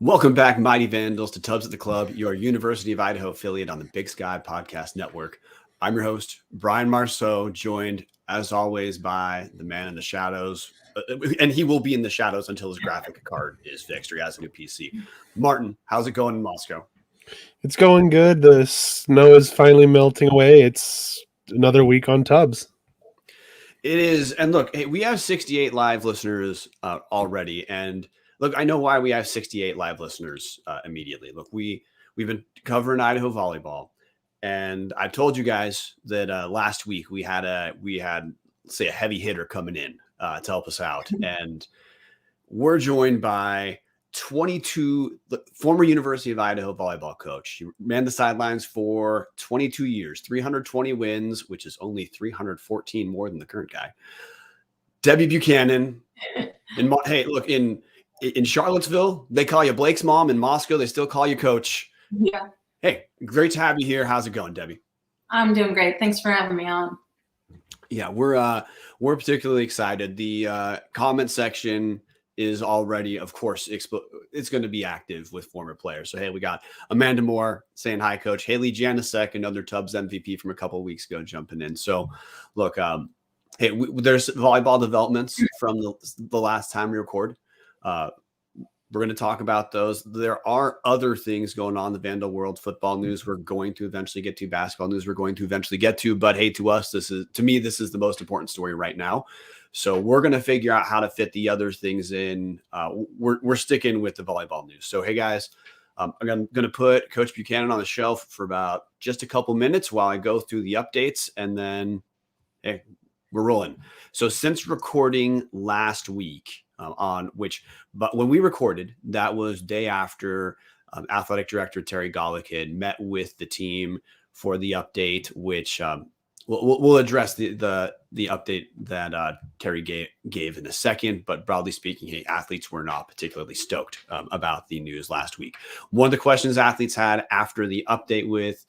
Welcome back, Mighty Vandals, to Tubs at the Club, your University of Idaho affiliate on the Big Sky Podcast Network. I'm your host, Brian Marceau, joined, as always, by the man in the shadows. And he will be in the shadows until his graphic card is fixed or he has a new PC. Martin, how's it going in Moscow? It's going good. The snow is finally melting away. It's another week on Tubs. It is. And look, hey, we have 68 live listeners already. And look, I know why we have 68 live listeners immediately. Look, we've been covering Idaho volleyball, and I told you guys that last week we had say a heavy hitter coming in to help us out, and we're joined by 22 former University of Idaho volleyball coach. He ran the sidelines for 22 years, 320 wins, which is only 314 more than the current guy. Debbie Buchanan. Hey, look, in Charlottesville, they call you Blake's mom. In Moscow, they still call you coach. Yeah. Hey, great to have you here. How's it going, Debbie? I'm doing great. Thanks for having me on. Yeah, we're particularly excited. The comment section is already, of course, it's going to be active with former players. So, hey, we got Amanda Moore saying hi, coach. Haley Janisek, another Tubs MVP from a couple of weeks ago, jumping in. So, look, hey, there's volleyball developments from the last time we recorded. We're going to talk about those. There are other things going on in the Vandal world. Football news we're going to eventually get to. Basketball news we're going to eventually get to. But hey, to me, this is the most important story right now. So we're going to figure out how to fit the other things in. We're sticking with the volleyball news. So hey, guys, I'm going to put Coach Buchanan on the shelf for about just a couple minutes while I go through the updates, and then hey, we're rolling. So since recording last week, but when we recorded, that was day after athletic director Terry Golick had met with the team for the update, which we'll address the update that Terry gave in a second. But broadly speaking, hey, athletes were not particularly stoked about the news last week. One of the questions athletes had after the update with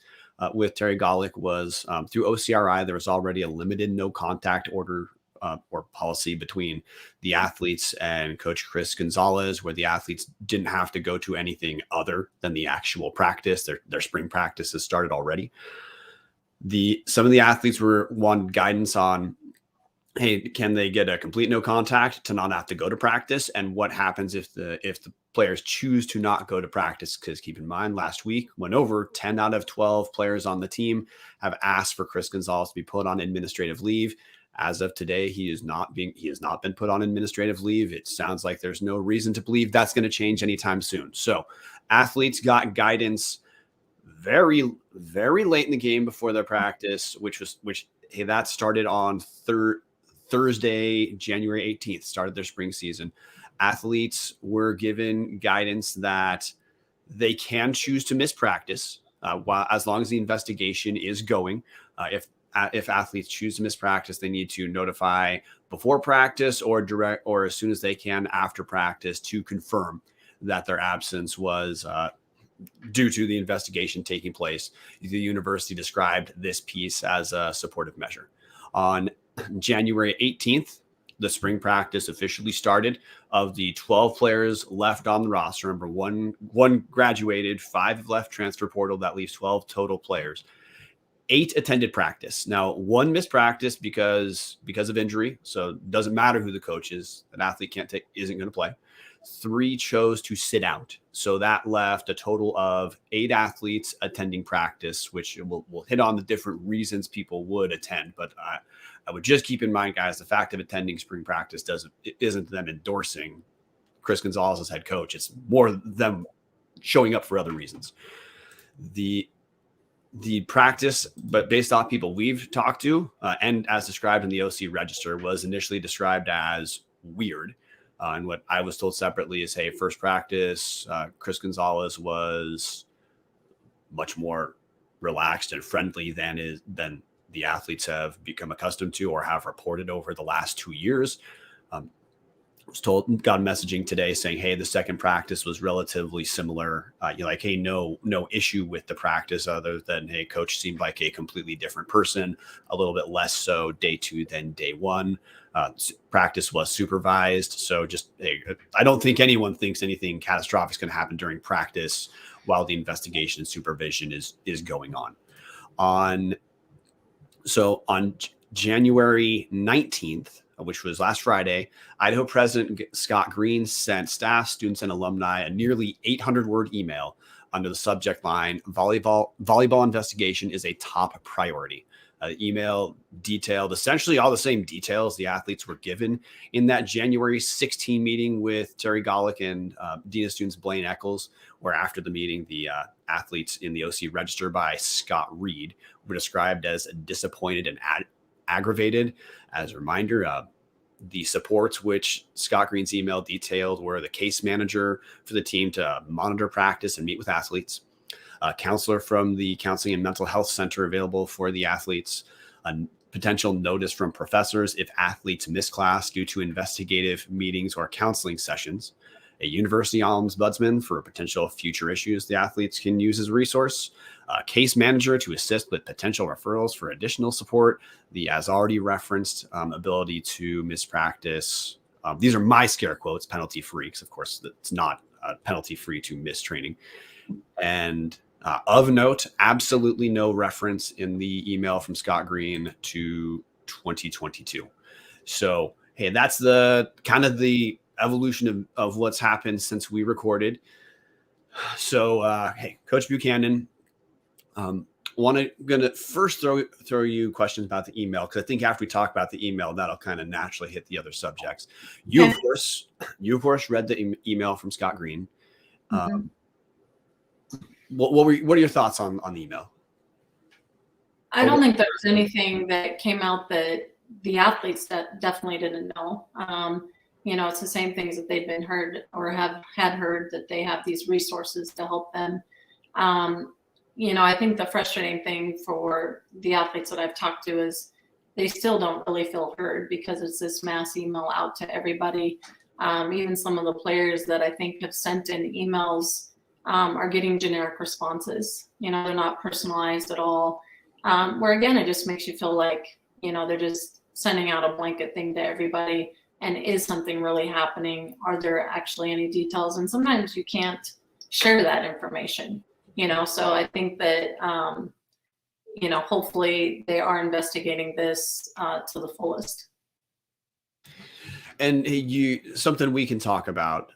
Terry Golick was through OCRI, there was already a limited no contact order or policy between the athletes and Coach Chris Gonzalez, where the athletes didn't have to go to anything other than the actual practice. Their spring practice has started already. Some of the athletes wanted guidance on, hey, can they get a complete no contact to not have to go to practice? And what happens if the players choose to not go to practice? Because keep in mind, last week went over 10 out of 12 players on the team have asked for Chris Gonzalez to be put on administrative leave. As of today, he has not been put on administrative leave. It sounds like there's no reason to believe that's going to change anytime soon. So athletes got guidance very, very late in the game before their practice, that started on Thursday, January 18th, started their spring season. Athletes were given guidance that they can choose to miss practice as long as the investigation is going. If athletes choose to miss practice, they need to notify before practice or as soon as they can after practice to confirm that their absence was due to the investigation taking place. The university described this piece as a supportive measure. On January 18th, the spring practice officially started. Of the 12 players left on the roster, remember one graduated, 5 left transfer portal. That leaves 12 total players. 8 attended practice. Now, 1 missed practice because of injury. So it doesn't matter who the coach is. An athlete isn't going to play. 3 chose to sit out. So that left a total of 8 athletes attending practice, which we'll hit on the different reasons people would attend. But I would just keep in mind, guys, the fact of attending spring practice isn't them endorsing Chris Gonzalez as head coach. It's more them showing up for other reasons. The practice, but based off people we've talked to and as described in the OC register, was initially described as weird. And what I was told separately is, hey, first practice, Chris Gonzalez was much more relaxed and friendly than the athletes have become accustomed to or have reported over the last 2 years. got a messaging today saying, hey, the second practice was relatively similar. Like, hey, no issue with the practice other than, hey, coach seemed like a completely different person, a little bit less so day 2 than day 1. Practice was supervised. So just, hey, I don't think anyone thinks anything catastrophic is going to happen during practice while the investigation and supervision is going on. On January 19th, which was last Friday, Idaho President Scott Green sent staff, students, and alumni a nearly 800-word email under the subject line, volleyball investigation is a top priority. Email detailed essentially all the same details the athletes were given in that January 16 meeting with Terry Golick and Dean of Students Blaine Eccles, where after the meeting, the athletes in the OC register by Scott Reed were described as disappointed and aggravated. As a reminder, the supports which Scott Green's email detailed were the case manager for the team to monitor practice and meet with athletes, a counselor from the Counseling and Mental Health Center available for the athletes, a potential notice from professors if athletes miss class due to investigative meetings or counseling sessions, a university ombudsman for potential future issues the athletes can use as a resource, a case manager to assist with potential referrals for additional support, the as already referenced ability to miss practice. These are my scare quotes, penalty free, because of course it's not penalty free to miss training. And of note, absolutely no reference in the email from Scott Green to 2022. So, hey, that's the kind of the evolution of what's happened since we recorded. So, hey, Coach Buchanan, gonna first throw you questions about the email, because I think after we talk about the email, that'll kind of naturally hit the other subjects. You of course read the email from Scott Green. What are your thoughts on the email? I don't think there was anything that came out that the athletes that definitely didn't know. It's the same things that they've been heard or had heard, that they have these resources to help them. I think the frustrating thing for the athletes that I've talked to is they still don't really feel heard, because it's this mass email out to everybody. Even some of the players that I think have sent in emails are getting generic responses. They're not personalized at all. Where again, it just makes you feel like, they're just sending out a blanket thing to everybody. And is something really happening? Are there actually any details? And sometimes you can't share that information, so I think that, hopefully they are investigating this to the fullest. And something we can talk about,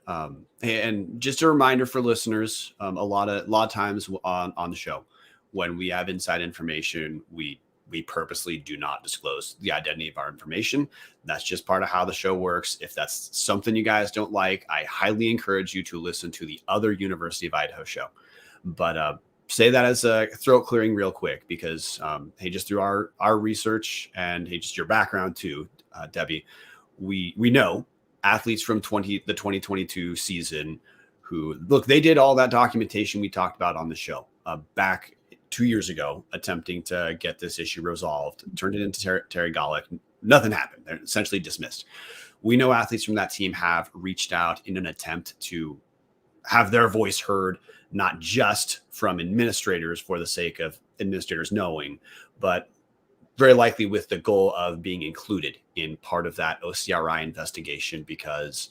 and just a reminder for listeners, a lot of times on the show, when we have inside information, we purposely do not disclose the identity of our information. That's just part of how the show works. If that's something you guys don't like, I highly encourage you to listen to the other University of Idaho show. But say that as a throat clearing real quick, because hey, just through our research and hey, just your background too, Debbie, we know athletes from the 2022 season who, look, they did all that documentation we talked about on the show back 2 years ago, attempting to get this issue resolved, turned it into Terry Golick. Nothing happened. They're essentially dismissed. We know athletes from that team have reached out in an attempt to have their voice heard, not just from administrators for the sake of administrators knowing, but very likely with the goal of being included in part of that OCRI investigation, because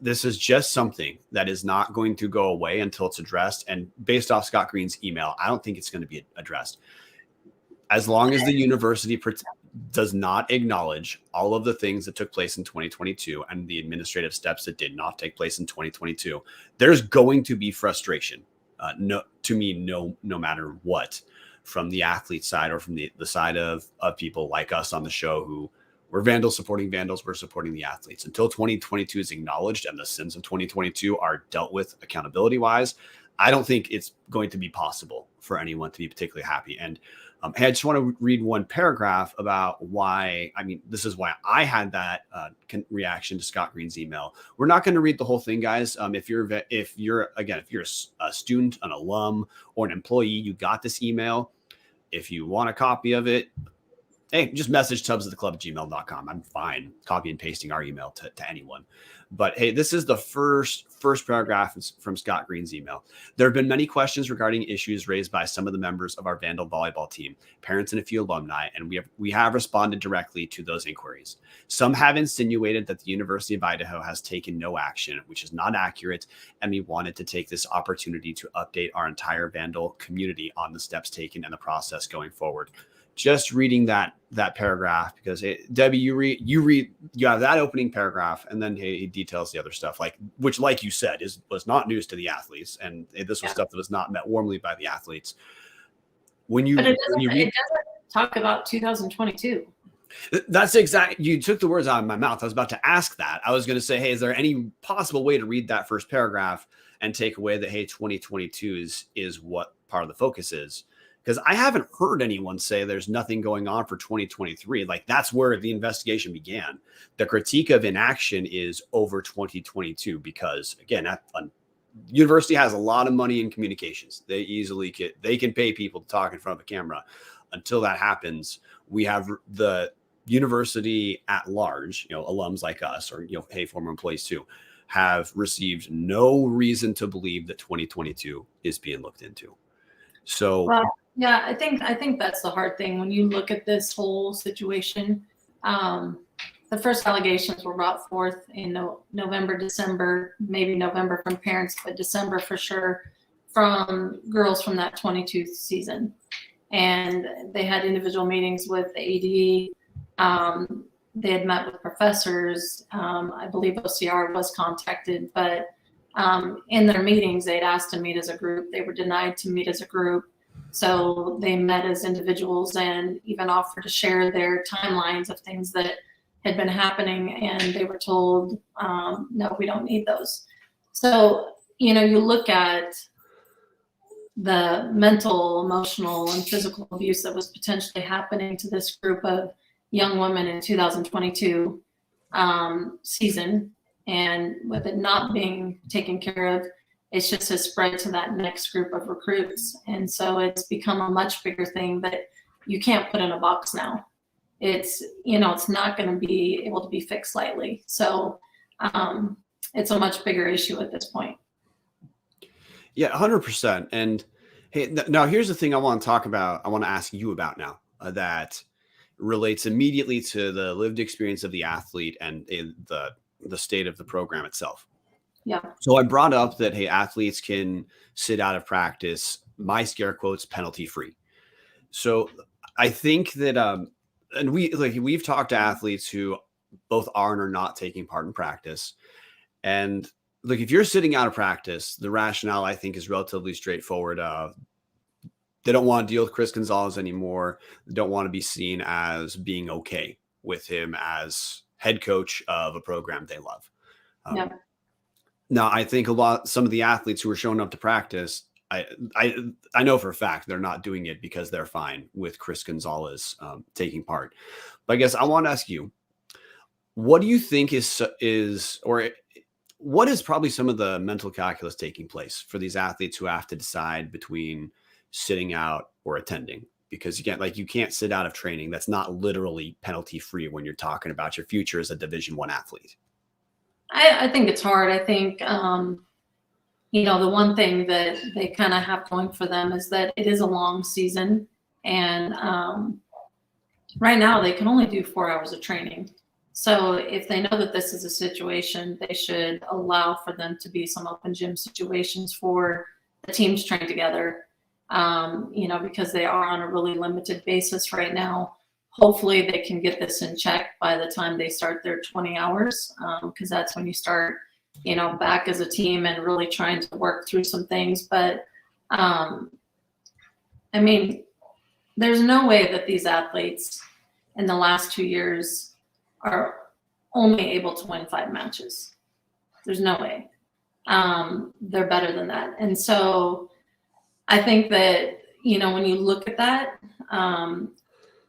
this is just something that is not going to go away until it's addressed. And based off Scott Green's email, I don't think it's going to be addressed. As long as the university does not acknowledge all of the things that took place in 2022 and the administrative steps that did not take place in 2022, there's going to be frustration, no matter what, from the athlete side or from the side of people like us on the show who we're vandals supporting vandals. We're supporting the athletes until 2022 is acknowledged and the sins of 2022 are dealt with accountability wise. I don't think it's going to be possible for anyone to be particularly happy. And hey, I just want to read one paragraph about why. I mean, this is why I had that reaction to Scott Green's email. We're not going to read the whole thing, guys. If you're a student, an alum, or an employee, you got this email. If you want a copy of it, hey, just message tubs@theclub@gmail.com. I'm fine copy and pasting our email to anyone. But hey, this is the first paragraph from Scott Green's email. There have been many questions regarding issues raised by some of the members of our Vandal volleyball team, parents, and a few alumni, and we have responded directly to those inquiries. Some have insinuated that the University of Idaho has taken no action, which is not accurate, and we wanted to take this opportunity to update our entire Vandal community on the steps taken and the process going forward. Just reading that paragraph, because Debbie, you have that opening paragraph, and then he details the other stuff, which you said was not news to the athletes, and this was stuff that was not met warmly by the athletes. But it doesn't talk about 2022. That's exactly, you took the words out of my mouth. I was about to ask that. I was going to say, hey, is there any possible way to read that first paragraph and take away that, hey, 2022 is what part of the focus is? Because I haven't heard anyone say there's nothing going on for 2023. That's where the investigation began. The critique of inaction is over 2022 because, again, university has a lot of money in communications. They can pay people to talk in front of a camera. Until that happens, we have the university at large, alums like us, or hey, former employees too, have received no reason to believe that 2022 is being looked into. So. Yeah, I think that's the hard thing when you look at this whole situation. The first allegations were brought forth in November, December, maybe November from parents, but December for sure from girls from that 22 season. And they had individual meetings with the AD. They had met with professors. I believe OCR was contacted, but in their meetings, they'd asked to meet as a group. They were denied to meet as a group. So they met as individuals and even offered to share their timelines of things that had been happening. And they were told, no, we don't need those. So, you look at the mental, emotional, and physical abuse that was potentially happening to this group of young women in 2022 season. And with it not being taken care of, it's just has spread to that next group of recruits. And so it's become a much bigger thing that you can't put in a box now. It's, it's not going to be able to be fixed lightly. So it's a much bigger issue at this point. Yeah, 100%. And hey, now here's the thing I want to talk about. I want to ask you about now that relates immediately to the lived experience of the athlete and the state of the program itself. Yeah. So I brought up that, hey, athletes can sit out of practice, my scare quotes, penalty free. So I think that, and we've talked to athletes who both are and are not taking part in practice. And if you're sitting out of practice, the rationale I think is relatively straightforward. They don't want to deal with Chris Gonzalez anymore. They don't want to be seen as being okay with him as head coach of a program they love. Yeah. Now, I think some of the athletes who are showing up to practice, I know for a fact they're not doing it because they're fine with Chris Gonzalez taking part. But I guess I want to ask you, what do you think what is probably some of the mental calculus taking place for these athletes who have to decide between sitting out or attending? Because again, you can't sit out of training. That's not literally penalty free when you're talking about your future as a Division I athlete. I think it's hard. I think, the one thing that they kind of have going for them is that it is a long season. And right now they can only do 4 hours of training. So if they know that this is a situation, they should allow for them to be some open gym situations for the teams train together, because they are on a really limited basis right now. Hopefully they can get this in check by the time they start their 20 hours, because that's when you start, back as a team and really trying to work through some things. But, there's no way that these athletes in the last 2 years are only able to win 5 matches. There's no way. They're better than that. And so I think that, when you look at that,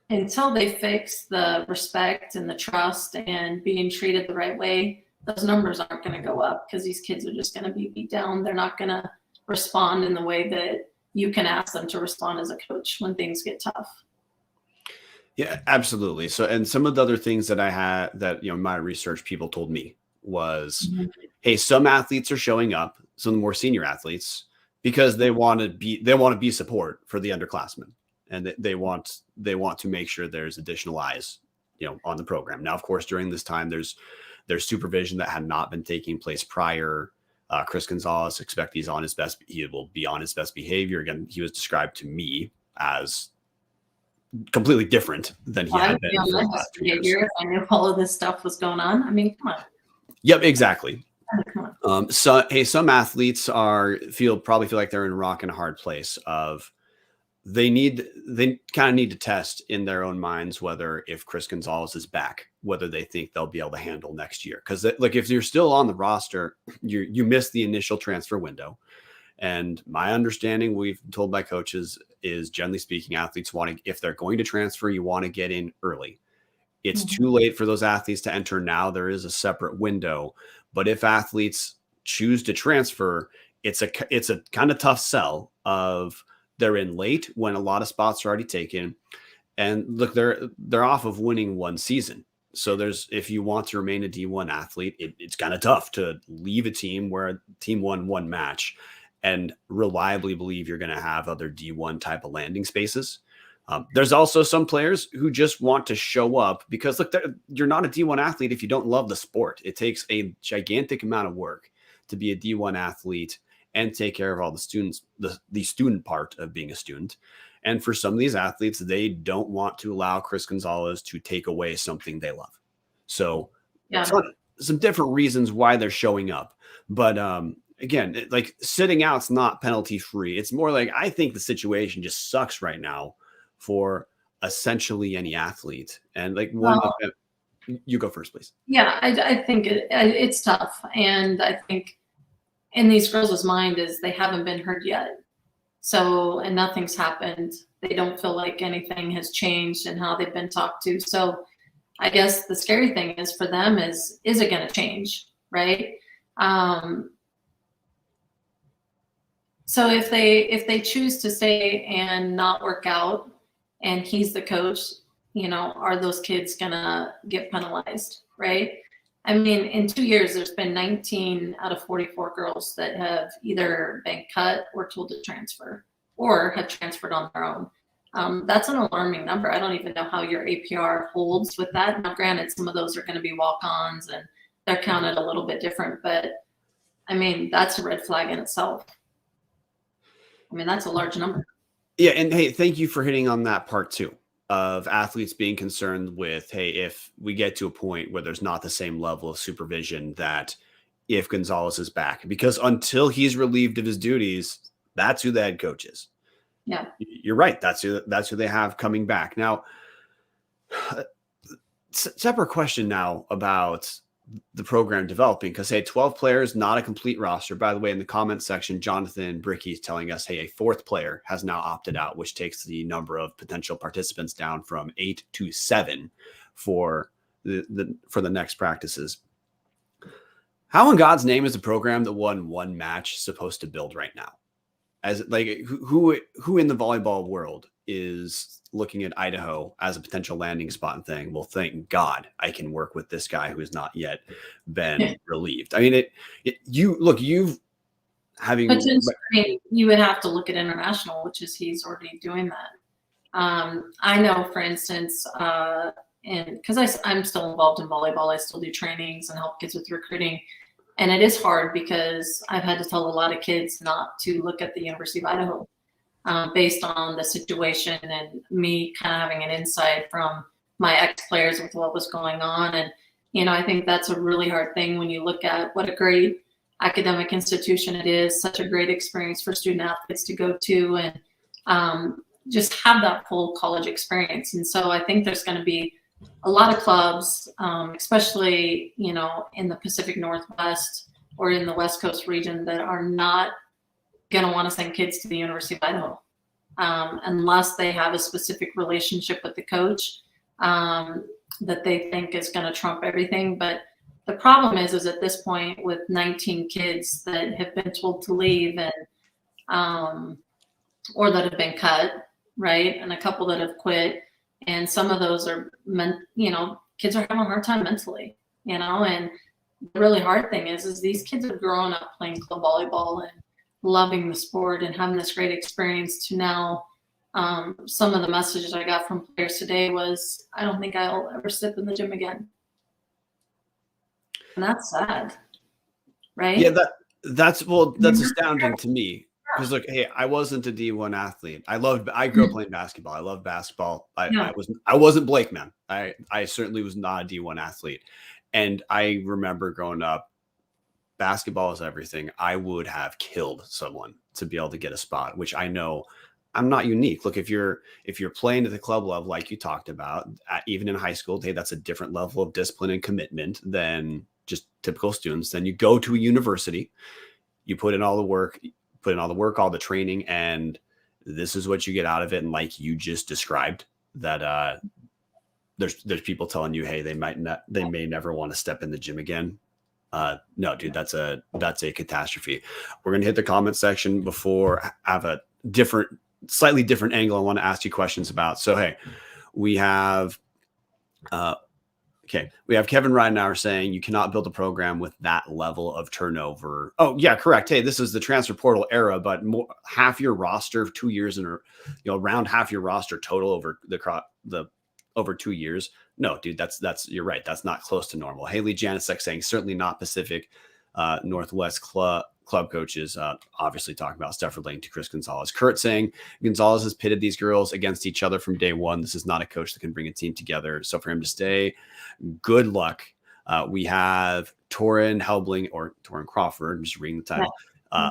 until they fix the respect and the trust and being treated the right way, those numbers aren't going to go up because these kids are just going to be beat down. They're not going to respond in the way that you can ask them to respond as a coach when things get tough. Yeah, absolutely. So, and some of the other things that I had that, my research people told me was, Mhm. hey, some athletes are showing up, some of the more senior athletes, because they want to be support for the underclassmen, and they want to make sure there's additional eyes, on the program. Now, of course, during this time, there's supervision that had not been taking place prior. Chris Gonzalez expect he will be on his best behavior. Again, he was described to me as completely different than he Well, I had would be been on for my the best last 2 years. behavior if I knew all of this stuff was going on. I mean, come on. Yep, exactly. Come on. Some athletes probably feel like they're in a rock and a hard place of they kind of need to test in their own minds whether if Chris Gonzalez is back, whether they think they'll be able to handle next year. Because like if you're still on the roster, you miss the initial transfer window. And my understanding, we've told by coaches, is generally speaking, athletes if they're going to transfer, you want to get in early. It's too late for those athletes to enter now. There is a separate window. But if athletes choose to transfer, it's a kind of tough sell of they're in late when a lot of spots are already taken. And look, they're off of winning one season. So if you want to remain a D1 athlete, it's kind of tough to leave a team where a team won one match and reliably believe you're going to have other D1 type of landing spaces. There's also some players who just want to show up because look, you're not a D1 athlete if you don't love the sport. It takes a gigantic amount of work to be a D1 athlete and take care of all the students, the student part of being a student. And for some of these athletes, they don't want to allow Chris Gonzalez to take away something they love. So Yeah. some different reasons why they're showing up. But again, like sitting out's not penalty free. It's more like I think the situation just sucks right now for essentially any athlete. And like you go first, please. Yeah, I think it's tough. And I think in these girls' mind is they haven't been heard yet. So, and nothing's happened. They don't feel like anything has changed in how they've been talked to. So I guess the scary thing is for them is it going to change? Right. So if they choose to stay and not work out and he's the coach, are those kids gonna get penalized, right? I mean, in 2 years, there's been 19 out of 44 girls that have either been cut or told to transfer or have transferred on their own. That's an alarming number. I don't even know how your APR holds with that. Now, granted, some of those are going to be walk-ons and they're counted a little bit different, but I mean, that's a red flag in itself. I mean, that's a large number. Yeah. And hey, thank you for hitting on that part too, of athletes being concerned with, hey, if we get to a point where there's not the same level of supervision that if Gonzalez is back, because until he's relieved of his duties, that's who the head coach is. Yeah. You're right. That's who they have coming back. Now, separate question now about the program developing, because hey, 12 players, not a complete roster. By the way, in the comments section, Jonathan Bricky is telling us, hey, a fourth player has now opted out, which takes the number of potential participants down from 8 to 7 for the next practices. How in God's name is the program that won one match supposed to build right now? As like who in the volleyball world is looking at Idaho as a potential landing spot and saying, well, thank God I can work with this guy who's not yet been relieved. I mean, you would have to look at international, which is he's already doing that. I know, for instance, and because I'm still involved in volleyball, I still do trainings and help kids with recruiting. And it is hard because I've had to tell a lot of kids not to look at the University of Idaho based on the situation and me kind of having an insight from my ex-players with what was going on. And, I think that's a really hard thing when you look at what a great academic institution it is, such a great experience for student athletes to go to and just have that full college experience. And so I think there's going to be a lot of clubs, especially, in the Pacific Northwest or in the West Coast region that are not going to want to send kids to the University of Idaho unless they have a specific relationship with the coach that they think is going to trump everything. But the problem is at this point with 19 kids that have been told to leave and or that have been cut, right, and a couple that have quit, And some of those are kids are having a hard time mentally, and the really hard thing is these kids have grown up playing club volleyball and loving the sport and having this great experience to now. Some of the messages I got from players today was, I don't think I'll ever step in the gym again. And that's sad, right? Yeah, that's astounding to me. Because look, hey, I wasn't a D1 athlete. I grew up playing basketball. I love basketball. I wasn't Blake, man. I certainly was not a D1 athlete. And I remember growing up, basketball is everything. I would have killed someone to be able to get a spot, which I know I'm not unique. Look, if you're playing at the club level, like you talked about, even in high school, hey, that's a different level of discipline and commitment than just typical students. Then you go to a university, you put in all the work, all the training, and this is what you get out of it. And like you just described, that there's people telling you, hey, they may never want to step in the gym again. No, dude, that's a catastrophe. We're going to hit the comment section before I have a slightly different angle I want to ask you questions about. So, hey, we have Kevin Ridenauer saying you cannot build a program with that level of turnover. Oh yeah, correct. Hey, this is the transfer portal era, but half your roster 2 years around half your roster total over over 2 years. No, dude, that's you're right. That's not close to normal. Haley Janicek saying certainly not Pacific Northwest club coaches, obviously talking about stuff relating to Chris Gonzalez. Kurt saying Gonzalez has pitted these girls against each other from day one. This is not a coach that can bring a team together. So for him to stay, good luck. We have Torin Helbling or Torin Crawford. I'm just reading the title.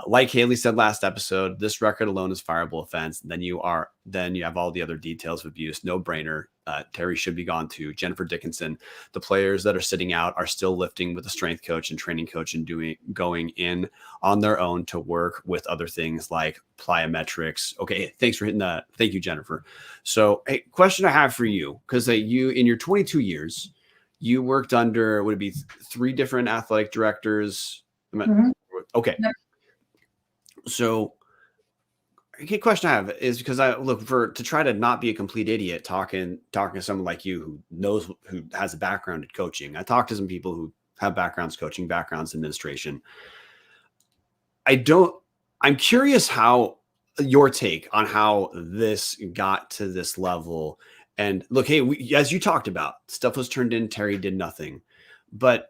Like Haley said last episode, this record alone is fireable offense. Then you have all the other details of abuse. No brainer. Terry should be gone too. Jennifer Dickinson. The players that are sitting out are still lifting with a strength coach and training coach and going in on their own to work with other things like plyometrics. Okay, thanks for hitting that. Thank you, Jennifer. So, hey, question I have for you, because you in your 22 years, you worked under, would it be 3 different athletic directors? Mm-hmm. Okay. Yep. So, a question I have is because I look to try to not be a complete idiot talking to someone like you who has a background in coaching. I talk to some people who have backgrounds coaching, backgrounds in administration. I'm curious how your take on how this got to this level. And look, hey, as you talked about, stuff was turned in, Terry did nothing, but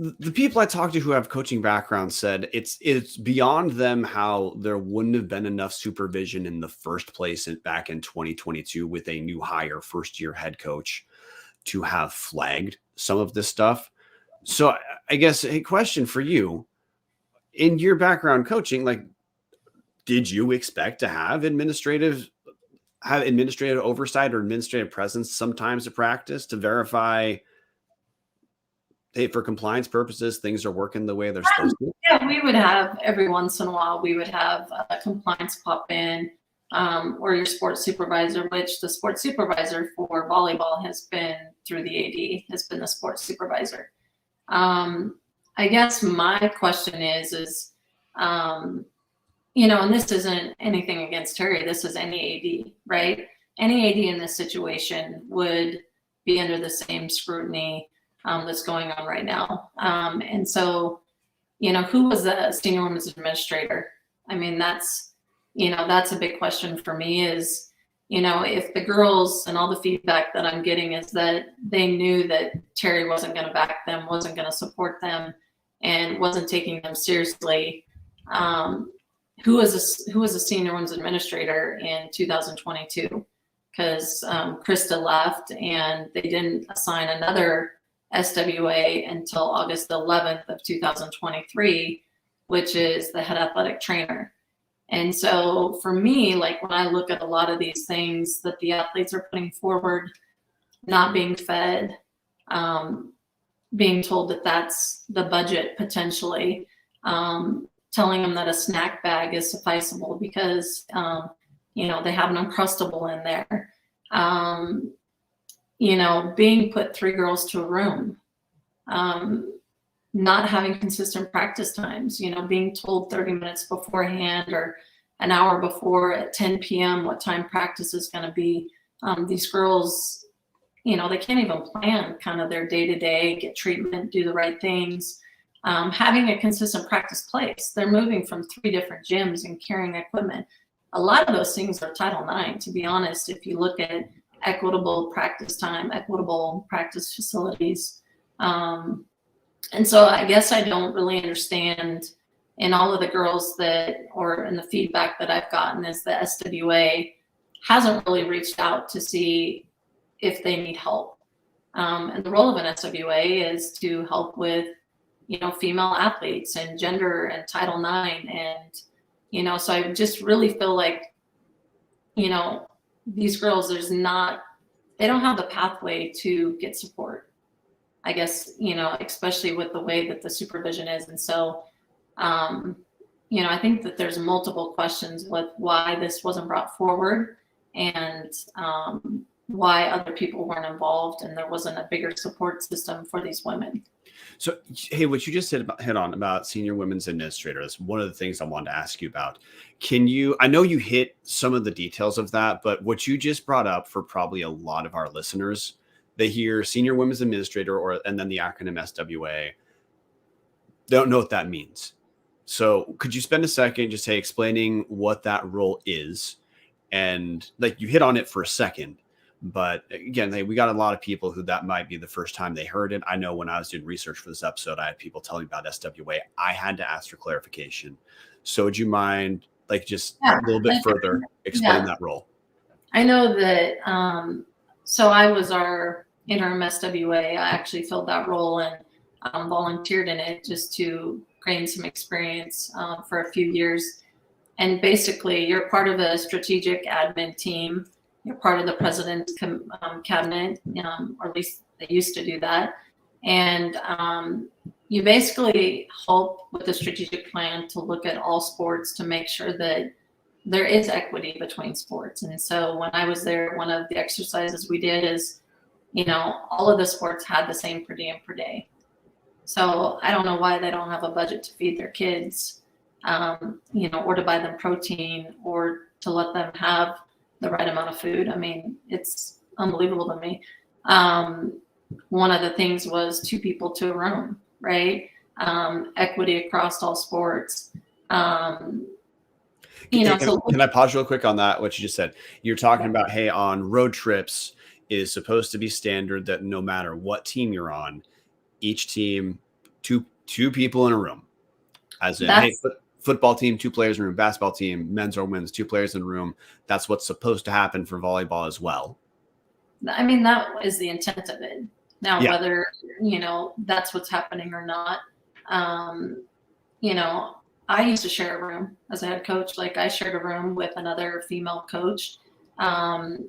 the people I talked to who have coaching backgrounds said it's beyond them how there wouldn't have been enough supervision in the first place back in 2022 with a new hire first-year head coach to have flagged some of this stuff. So I guess a question for you, in your background coaching, like, did you expect to have administrative oversight or administrative presence sometimes at practice to verify, hey, for compliance purposes, things are working the way they're supposed to? Yeah, we would have every once in a while, we would have a compliance pop in, or your sports supervisor, which the sports supervisor for volleyball has been through the AD, has been the sports supervisor. I guess my question is, and this isn't anything against Terry, this is any AD, right? Any AD in this situation would be under the same scrutiny that's going on right now. And so, who was the senior women's administrator? I mean, that's a big question for me is, if the girls and all the feedback that I'm getting is that they knew that Terry wasn't going to back them, wasn't going to support them, and wasn't taking them seriously. Who was a senior women's administrator in 2022? Because Krista left and they didn't assign another SWA until August 11th of 2023, which is the head athletic trainer. And so for me, like when I look at a lot of these things that the athletes are putting forward, not being fed, being told that that's the budget potentially, telling them that a snack bag is sufficeable because, they have an Uncrustable in there. Being put 3 girls to a room, not having consistent practice times, being told 30 minutes beforehand or an hour before at 10 p.m. what time practice is going to be. These girls, they can't even plan kind of their day-to-day, get treatment, do the right things. Having a consistent practice place. They're moving from 3 different gyms and carrying equipment. A lot of those things are Title IX, to be honest. If you look at equitable practice time, equitable practice facilities. And so I guess I don't really understand, in all of the girls or in the feedback that I've gotten, is the SWA hasn't really reached out to see if they need help. And the role of an SWA is to help with, female athletes and gender and Title IX. And, so I just really feel like, these girls, they don't have the pathway to get support, I guess, especially with the way that the supervision is. And so, I think that there's multiple questions with why this wasn't brought forward, and why other people weren't involved and there wasn't a bigger support system for these women. So, hey, what you just hit on about senior women's administrators, one of the things I wanted to ask you about. I know you hit some of the details of that, but what you just brought up, for probably a lot of our listeners, they hear senior women's administrator and then the acronym SWA. They don't know what that means. So could you spend a second just explaining what that role is? And like, you hit on it for a second, but again, we got a lot of people who that might be the first time they heard it. I know when I was doing research for this episode, I had people telling me about SWA. I had to ask for clarification. So would you mind just a little bit further explain that role? I know that, so I was our interim SWA. I actually filled that role and volunteered in it just to gain some experience for a few years. And basically, you're part of a strategic admin team. You're part of the president's cabinet, or at least they used to do that. And you basically help with the strategic plan to look at all sports to make sure that there is equity between sports. And so when I was there, one of the exercises we did is, all of the sports had the same per diem per day. So I don't know why they don't have a budget to feed their kids, or to buy them protein, or to let them have the right amount of food. I mean, it's unbelievable to me. One of the things was 2 people to a room, right? Equity across all sports. Can I pause real quick on that? What you just said, you're talking about, hey, on road trips is supposed to be standard that no matter what team you're on, each team, two people in a room. As in, hey, football team, 2 players in a room, basketball team, men's or women's, 2 players in a room. That's what's supposed to happen for volleyball as well. I mean, that is the intent of it. Now, whether, that's what's happening or not, I used to share a room as a head coach. Like, I shared a room with another female coach, and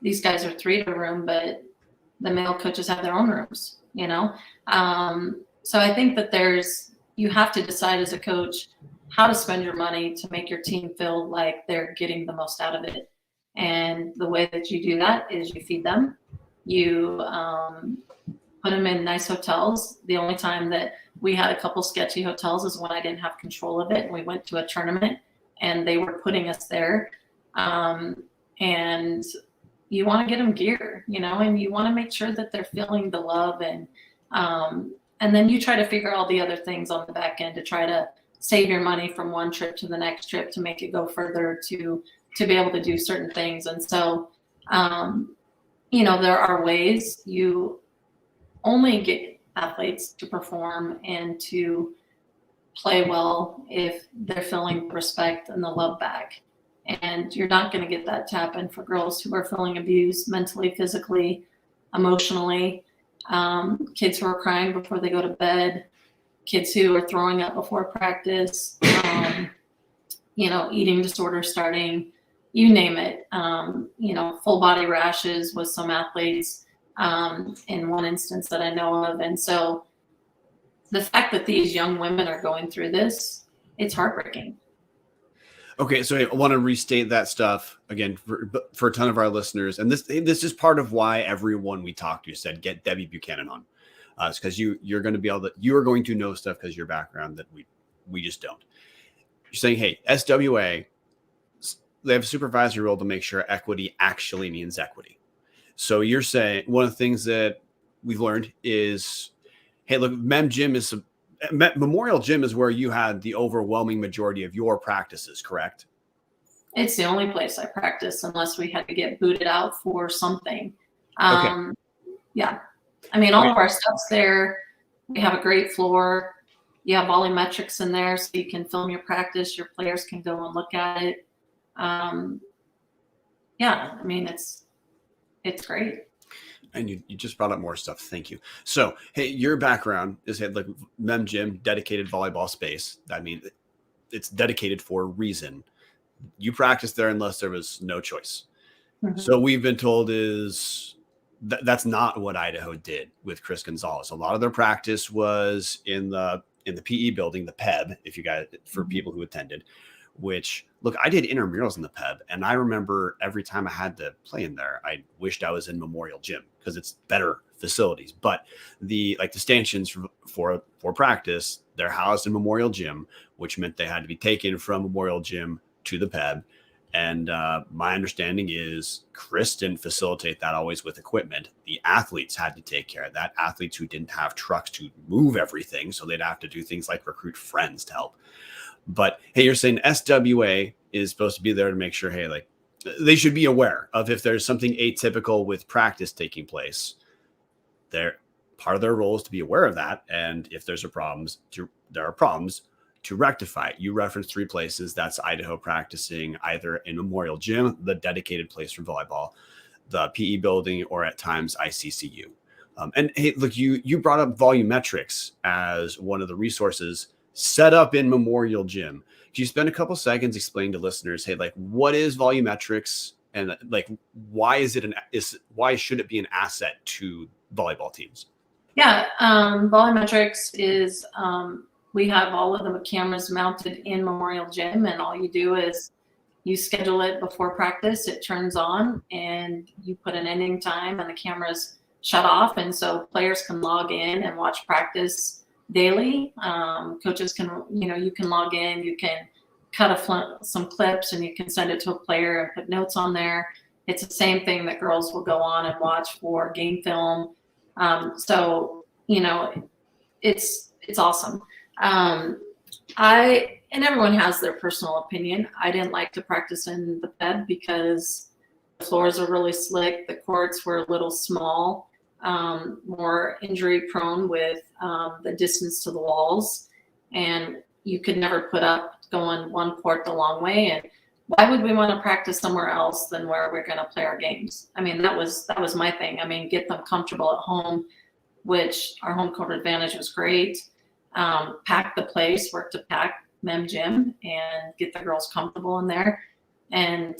these guys are 3 in a room, but the male coaches have their own rooms, So I think that you have to decide as a coach how to spend your money to make your team feel like they're getting the most out of it. And the way that you do that is you feed them, you put them in nice hotels. The only time that we had a couple sketchy hotels is when I didn't have control of it. And we went to a tournament and they were putting us there. And you want to get them gear, and you want to make sure that they're feeling the love. And then you try to figure all the other things on the back end to try to save your money from one trip to the next trip to make it go further, to be able to do certain things. And so, there are ways. You only get athletes to perform and to play well if they're feeling respect and the love back. And you're not going to get that to happen for girls who are feeling abused mentally, physically, emotionally, kids who are crying before they go to bed, kids who are throwing up before practice, eating disorders starting, you name it, full body rashes with some athletes, in one instance that I know of. And so the fact that these young women are going through this, it's heartbreaking. Okay, so I want to restate that stuff again for a ton of our listeners. And this is part of why everyone we talked to said, get Debbie Buchanan on. It's because you're going to be you are going to know stuff because your background that we just don't. you're saying, hey, SWA, they have a supervisory role to make sure equity actually means equity. So you're saying one of the things that we've learned is, hey, look, Memorial Gym is where you had the overwhelming majority of your practices, correct? It's the only place I practice unless we had to get booted out for something. Okay. Yeah. I mean, all of our stuff's there. We have a great floor. You have Volumetrics in there so you can film your practice. Your players can go and look at it. Yeah, I mean, it's great. And you just brought up more stuff. Thank you. So, hey, your background is like Mem Gym, dedicated volleyball space. I mean, it's dedicated for a reason. You practiced there unless there was no choice. Mm-hmm. So we've been told is that's not what Idaho did with Chris Gonzalez. A lot of their practice was in the PE building, the PEB, if you guys, for people who attended, which, look, I did intramurals in the PEB, and I remember every time I had to play in there, I wished I was in Memorial Gym because it's better facilities. But the stanchions for practice, they're housed in Memorial Gym, which meant they had to be taken from Memorial Gym to the PEB. And my understanding is Chris didn't facilitate that always with equipment. The athletes had to take care of that. Athletes who didn't have trucks to move everything, so they'd have to do things like recruit friends to help. But hey, you're saying SWA is supposed to be there to make sure, hey, like they should be aware of if there's something atypical with practice taking place. Part of their role is to be aware of that, and if there are problems to rectify it. You referenced 3 places. That's Idaho practicing either in Memorial Gym, the dedicated place for volleyball, the PE building, or at times ICCU. And hey, look, you brought up Volumetrics as one of the resources set up in Memorial Gym. Could you spend a couple seconds explaining to listeners, hey, like what is Volumetrics and like why should it be an asset to volleyball teams? Yeah, Volumetrics is we have all of the cameras mounted in Memorial Gym, and all you do is you schedule it before practice. It turns on, and you put an ending time, and the cameras shut off, and so players can log in and watch practice daily. Coaches can, you can log in, you can cut some clips, and you can send it to a player and put notes on there. It's the same thing that girls will go on and watch for game film. So it's awesome. And everyone has their personal opinion. I didn't like to practice in the PEB because the floors are really slick. The courts were a little small, more injury prone with the distance to the walls, and you could never put up going one court the long way. And why would we want to practice somewhere else than where we're going to play our games? I mean, that was my thing. I mean, get them comfortable at home, which our home court advantage was great. Pack the place, work to pack Mem Gym and get the girls comfortable in there. And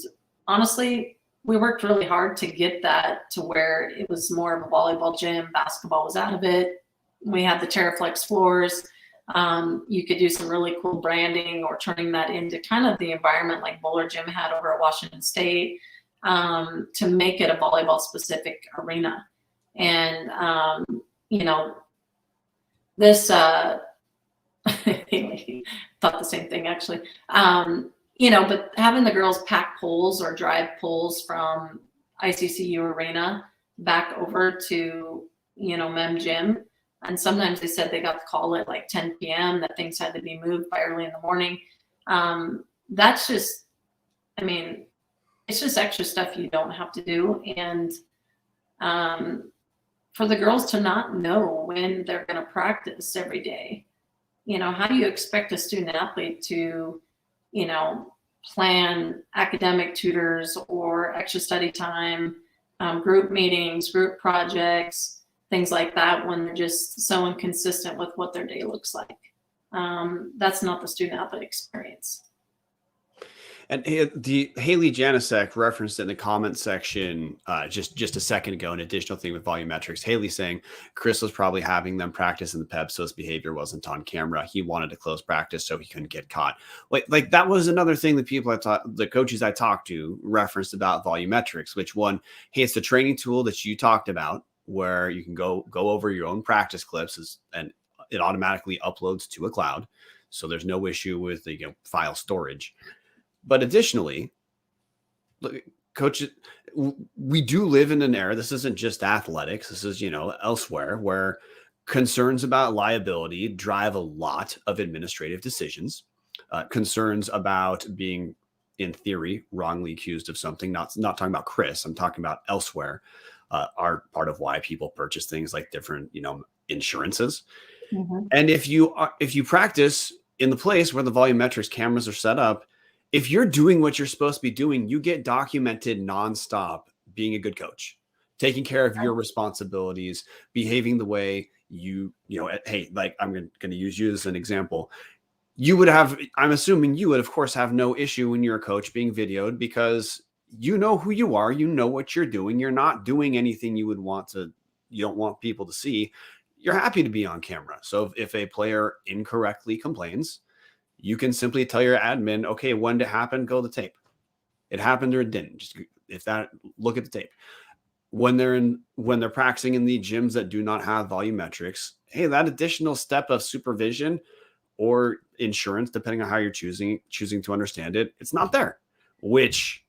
honestly, we worked really hard to get that to where it was more of a volleyball gym. Basketball was out of it. We had the TerraFlex floors. You could do some really cool branding or turning that into kind of the environment like Bowler Gym had over at Washington State, to make it a volleyball specific arena. And, this, thought the same thing actually. But having the girls pack poles or drive poles from ICCU Arena back over to, Mem Gym. And sometimes they said they got the call at like 10 p.m. that things had to be moved by early in the morning. That's just, it's just extra stuff you don't have to do. And for the girls to not know when they're going to practice every day, how do you expect a student athlete to, plan academic tutors or extra study time, group meetings, group projects, things like that, when they're just so inconsistent with what their day looks like? That's not the student athlete experience. And the Haley Janicek referenced in the comment section just a second ago, an additional thing with Volumetrics. Haley saying Chris was probably having them practice in the PEB, so his behavior wasn't on camera. He wanted to close practice so he couldn't get caught. Like that was another thing that the coaches I talked to referenced about Volumetrics, which one, hey, it's the training tool that you talked about where you can go over your own practice clips and it automatically uploads to a cloud. So there's no issue with the file storage. But additionally, look, coaches, we do live in an era, this isn't just athletics, this is, elsewhere, where concerns about liability drive a lot of administrative decisions. Concerns about being, in theory, wrongly accused of something, not talking about Chris, I'm talking about elsewhere, are part of why people purchase things like different, insurances. Mm-hmm. And if you practice in the place where the Volumetrics cameras are set up, if you're doing what you're supposed to be doing, you get documented nonstop being a good coach, taking care of your responsibilities, behaving the way hey, like I'm going to use you as an example. I'm assuming you would, of course, have no issue when you're a coach being videoed because you know who you are, you know what you're doing. You're not doing anything you don't want people to see. You're happy to be on camera. So if a player incorrectly complains, you can simply tell your admin, okay, when did it happen? Go to the tape. It happened or it didn't. Just look at the tape. When they're practicing in the gyms that do not have volumetrics, hey, that additional step of supervision or insurance, depending on how you're choosing to understand it, it's not there. Which,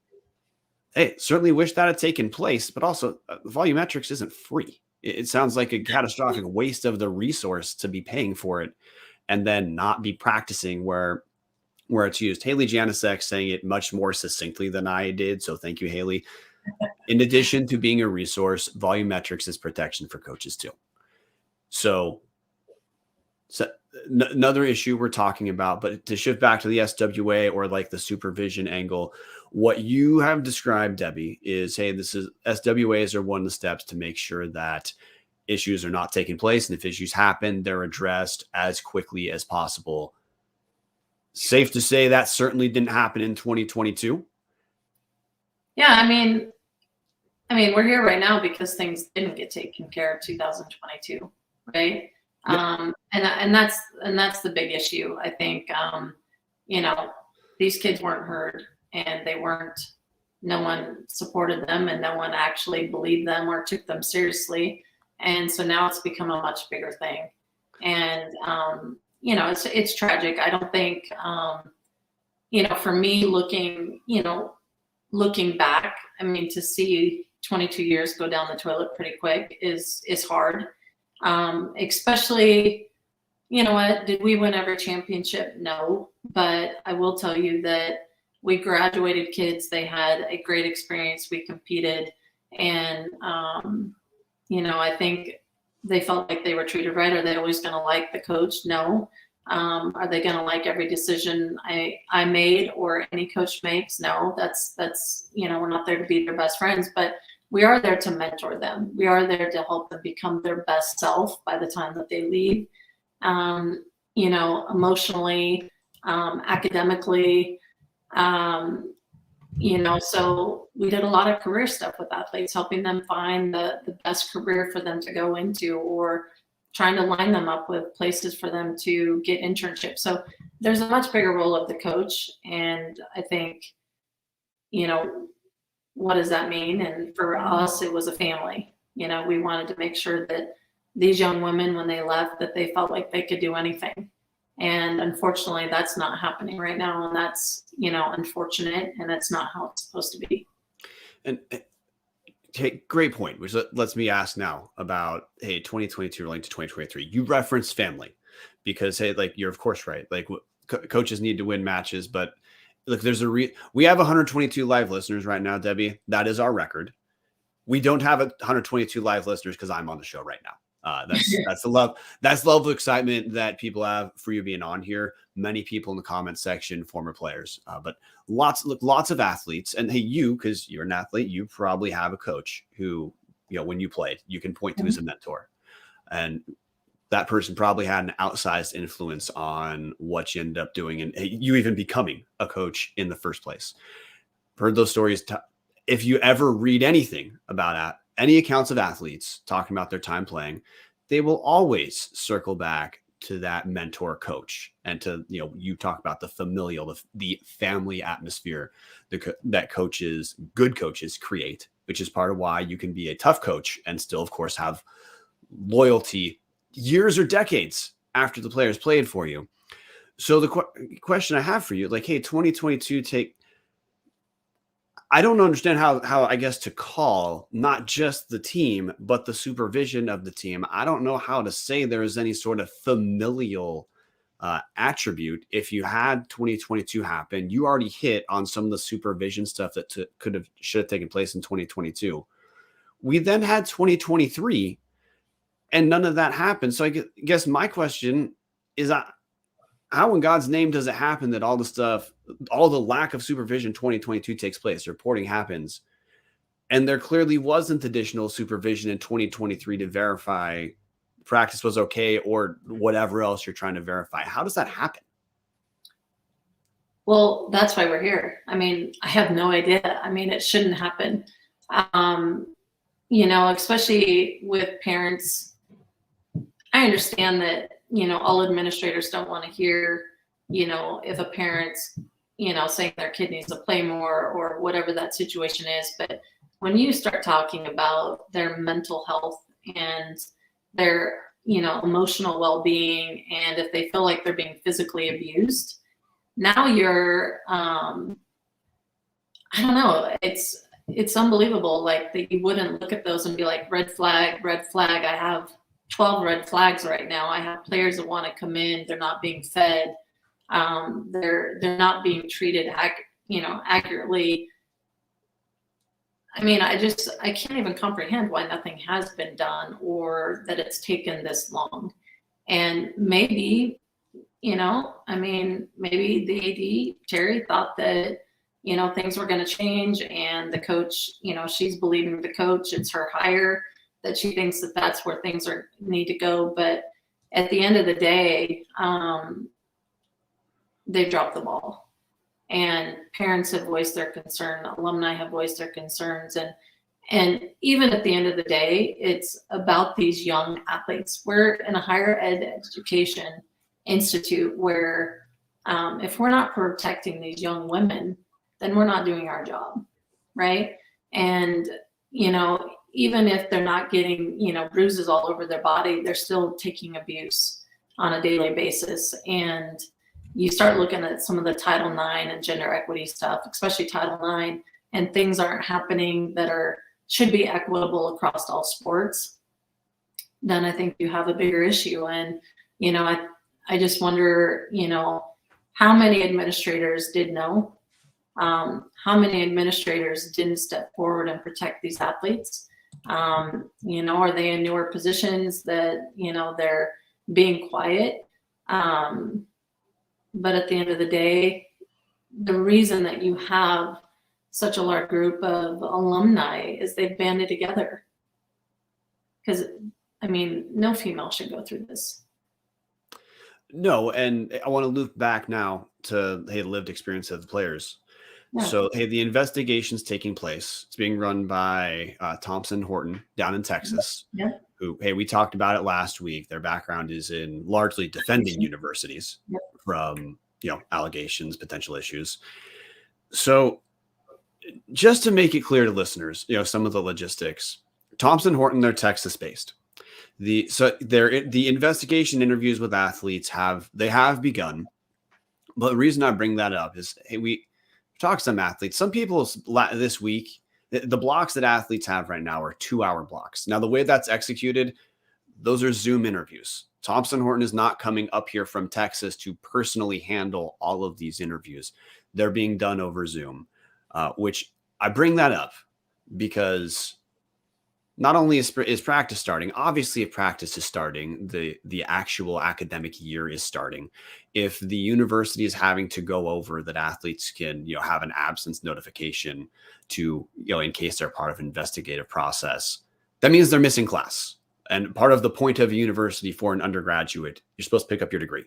hey, certainly wish that had taken place, but also volumetrics isn't free. It sounds like a catastrophic waste of the resource to be paying for it and then not be practicing where it's used. Haley Janicek saying it much more succinctly than I did. So thank you, Haley. In addition to being a resource, Volumetrics is protection for coaches too. So another issue we're talking about, but to shift back to the SWA or like the supervision angle, what you have described, Debbie, is, hey, SWAs are one of the steps to make sure that issues are not taking place. And if issues happen, they're addressed as quickly as possible. Safe to say that certainly didn't happen in 2022. Yeah, I mean, we're here right now because things didn't get taken care of 2022, right? Yeah. And that's the big issue. I think, these kids weren't heard and no one supported them and no one actually believed them or took them seriously. And so now it's become a much bigger thing. And, it's tragic. I don't think, for me looking back, to see 22 years go down the toilet pretty quick is hard. Especially, did we win every championship? No, but I will tell you that we graduated kids. They had a great experience. We competed and, I think they felt like they were treated right. Are they always going to like the coach? No. Are they going to like every decision I made or any coach makes? No, that's, we're not there to be their best friends, but we are there to mentor them. We are there to help them become their best self by the time that they leave, emotionally, academically, so we did a lot of career stuff with athletes, helping them find the best career for them to go into or trying to line them up with places for them to get internships. So there's a much bigger role of the coach. And I think, what does that mean? And for us, it was a family. We wanted to make sure that these young women, when they left, that they felt like they could do anything. And unfortunately, that's not happening right now. And that's, unfortunate. And that's not how it's supposed to be. And okay, great point, which lets me ask now about, hey, 2022 relating to 2023. You referenced family because, hey, like you're of course right. Like coaches need to win matches, but look, we have 122 live listeners right now, Debbie. That is our record. We don't have 122 live listeners because I'm on the show right now. That's the love. That's the level of excitement that people have for you being on here. Many people in the comment section, former players, but lots of athletes. And hey, because you're an athlete, you probably have a coach who, when you played, you can point to as a mentor, and that person probably had an outsized influence on what you ended up doing and you even becoming a coach in the first place. Heard those stories. If you ever read anything about any accounts of athletes talking about their time playing, they will always circle back to that mentor coach and to, you talk about the familial, the family atmosphere that good coaches create, which is part of why you can be a tough coach and still, of course, have loyalty years or decades after the players played for you. So the question I have for you, like, hey, 2022 I don't understand how I guess to call not just the team, but the supervision of the team. I don't know how to say there is any sort of familial attribute. If you had 2022 happen, you already hit on some of the supervision stuff that should have taken place in 2022. We then had 2023 and none of that happened. So I guess my question is, how in God's name does it happen that all the lack of supervision 2022 takes place, reporting happens, and there clearly wasn't additional supervision in 2023 to verify practice was okay or whatever else you're trying to verify? How does that happen? Well, that's why we're here. I mean, I have no idea. I mean, it shouldn't happen. Especially with parents. I understand that, all administrators don't want to hear, if a parent's, saying their kid needs to play more or whatever that situation is. But when you start talking about their mental health and their, emotional well-being, and if they feel like they're being physically abused, now you're, I don't know, it's unbelievable. Like that you wouldn't look at those and be like, red flag, red flag. I have 12 red flags right now. I have players that want to come in. They're not being fed. They're not being treated, accurately. I mean, I can't even comprehend why nothing has been done or that it's taken this long. And maybe, maybe the AD, Terry, thought that, things were going to change, and the coach, she's believing the coach, it's her hire, that she thinks that that's where things need to go. But at the end of the day, they've dropped the ball, and parents have voiced their concern. Alumni have voiced their concerns. And even at the end of the day, it's about these young athletes. We're in a higher ed education institute where if we're not protecting these young women, then we're not doing our job, right? And, even if they're not getting, bruises all over their body, they're still taking abuse on a daily basis. And you start looking at some of the Title IX and gender equity stuff, especially Title IX, and things aren't happening that should be equitable across all sports, then I think you have a bigger issue. And, I just wonder, how many administrators did know? How many administrators didn't step forward and protect these athletes? Are they in newer positions that, they're being quiet? But at the end of the day, the reason that you have such a large group of alumni is they've banded together. Because, no female should go through this. No, and I want to loop back now to, hey, the lived experience of the players. Yeah. So, hey, the investigation's taking place. It's being run by Thompson Horton down in Texas. Yeah. Who, hey, we talked about it last week. Their background is in largely defending universities from, allegations, potential issues. So, just to make it clear to listeners, some of the logistics. Thompson Horton, they're Texas-based. The investigation interviews with athletes have begun. But the reason I bring that up is, hey, we talk to some athletes. Some people this week, the blocks that athletes have right now are 2-hour blocks. Now, the way that's executed, those are Zoom interviews. Thompson Horton is not coming up here from Texas to personally handle all of these interviews. They're being done over Zoom, which I bring that up because not only is practice starting, obviously if practice is starting, the actual academic year is starting. If the university is having to go over that athletes can, have an absence notification to, in case they're part of an investigative process, that means they're missing class. And part of the point of a university for an undergraduate, you're supposed to pick up your degree.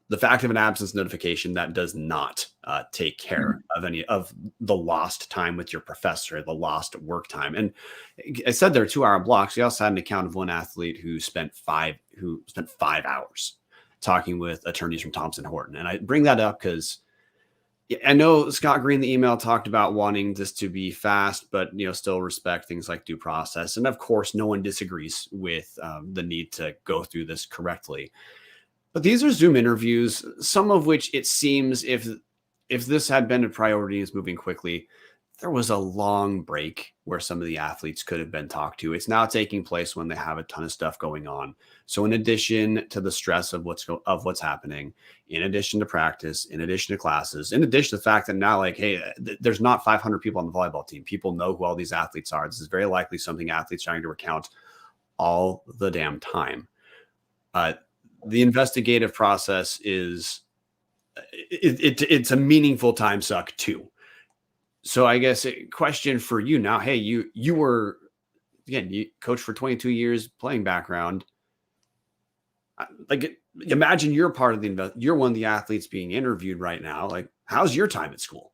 The fact of an absence notification, that does not take care of any of the lost time with your professor, the lost work time. And I said there are 2-hour blocks. We also had an account of one athlete who spent 5 hours talking with attorneys from Thompson Horton. And I bring that up because I know Scott Green, the email, talked about wanting this to be fast, but still respect things like due process. And of course, no one disagrees with the need to go through this correctly. But these are Zoom interviews, some of which it seems if this had been a priority is moving quickly, there was a long break where some of the athletes could have been talked to. It's now taking place when they have a ton of stuff going on. So in addition to the stress of what's happening, in addition to practice, in addition to classes, in addition to the fact that now, like, hey, there's not 500 people on the volleyball team. People know who all these athletes are. This is very likely something athletes are trying to recount all the damn time. The investigative process is it's a meaningful time suck too. So I guess a question for you now, hey, you were, again, you coached for 22 years, playing background. Like, imagine you're part of you're one of the athletes being interviewed right now. Like, how's your time at school?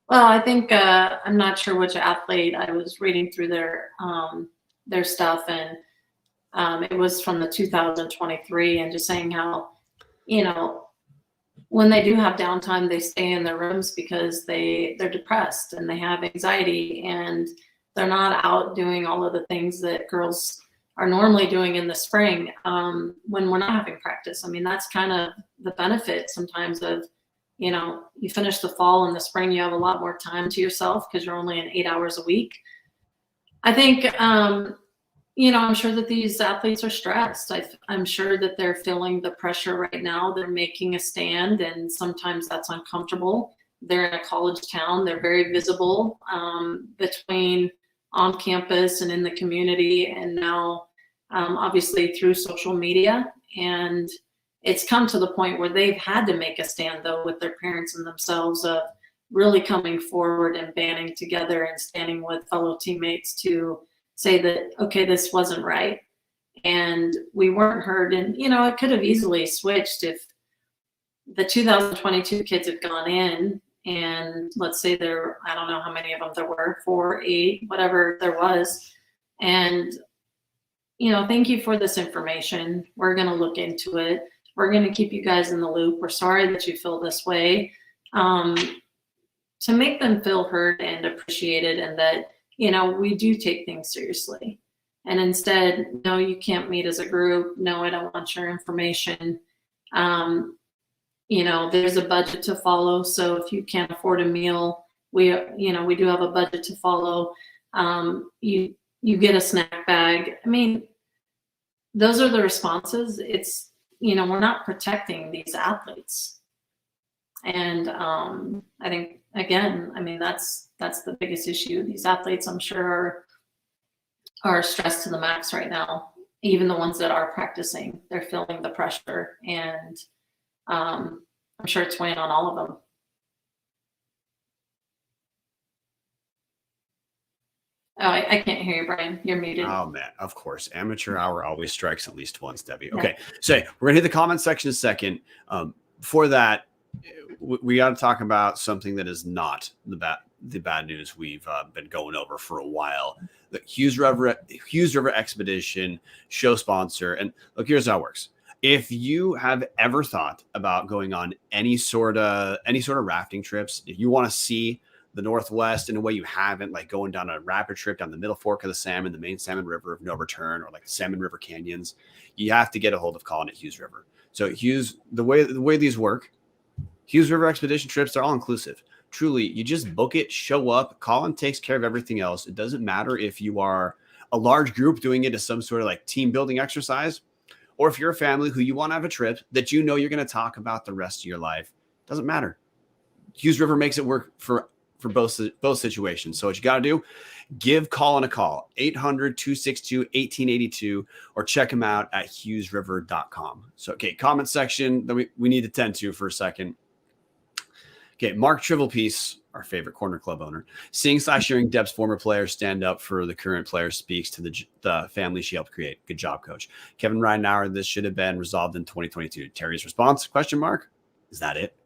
Well, I think I'm not sure which athlete. I was reading through their stuff, and it was from the 2023, and just saying how, when they do have downtime, they stay in their rooms because they're depressed and they have anxiety, and they're not out doing all of the things that girls are normally doing in the spring when we're not having practice. I mean, that's kind of the benefit sometimes of, you finish the fall and the spring, you have a lot more time to yourself because you're only in 8 hours a week. I think, I'm sure that these athletes are stressed. I'm sure that they're feeling the pressure right now. They're making a stand, and sometimes that's uncomfortable. They're in a college town. They're very visible between on campus and in the community, and now obviously through social media. And it's come to the point where they've had to make a stand, though, with their parents and themselves, of really coming forward and banding together and standing with fellow teammates to say that, okay, this wasn't right. And we weren't heard. And, it could have easily switched if the 2022 kids had gone in, and let's say I don't know how many of them there were, 4, 8, whatever there was. And, thank you for this information. We're going to look into it. We're going to keep you guys in the loop. We're sorry that you feel this way. To make them feel heard and appreciated, and that, we do take things seriously. And instead, no, you can't meet as a group. No, I don't want your information. There's a budget to follow. So if you can't afford a meal, we do have a budget to follow. You get a snack bag. I mean, those are the responses. It's, we're not protecting these athletes. And I think, again, that's the biggest issue. These athletes, I'm sure, are stressed to the max right now. Even the ones that are practicing, they're feeling the pressure, and I'm sure it's weighing on all of them. Oh, I can't hear you, Brian. You're muted. Oh, man. Of course. Amateur hour always strikes at least once, Debbie. Okay. So we're going to hit the comment section in a second. Before that, we got to talk about something that is not the bad news we've been going over for a while. The Hughes River Expedition show sponsor. And look, here's how it works. If you have ever thought about going on any sort of rafting trips, if you want to see the Northwest in a way you haven't, like going down a rapid trip down the Middle Fork of the Salmon, the main Salmon River of no return, or like the Salmon River Canyons, you have to get a hold of Colin at Hughes River. So Hughes, the way these work, Hughes River Expedition trips, they're all inclusive. Truly, you just book it, show up. Colin takes care of everything else. It doesn't matter if you are a large group doing it as some sort of like team building exercise, or if you're a family who you want to have a trip that you're going to talk about the rest of your life. Doesn't matter. Hughes River makes it work for both situations. So what you got to do, give Colin a call, 800-262-1882, or check him out at hughesriver.com. So, okay, comment section that we need to tend to for a second. Okay, Mark Trivelpiece, our favorite corner club owner, seeing/hearing Deb's former players stand up for the current players speaks to the family she helped create. Good job, coach. Kevin Reinauer, this should have been resolved in 2022. Terry's response, ? Is that it? ?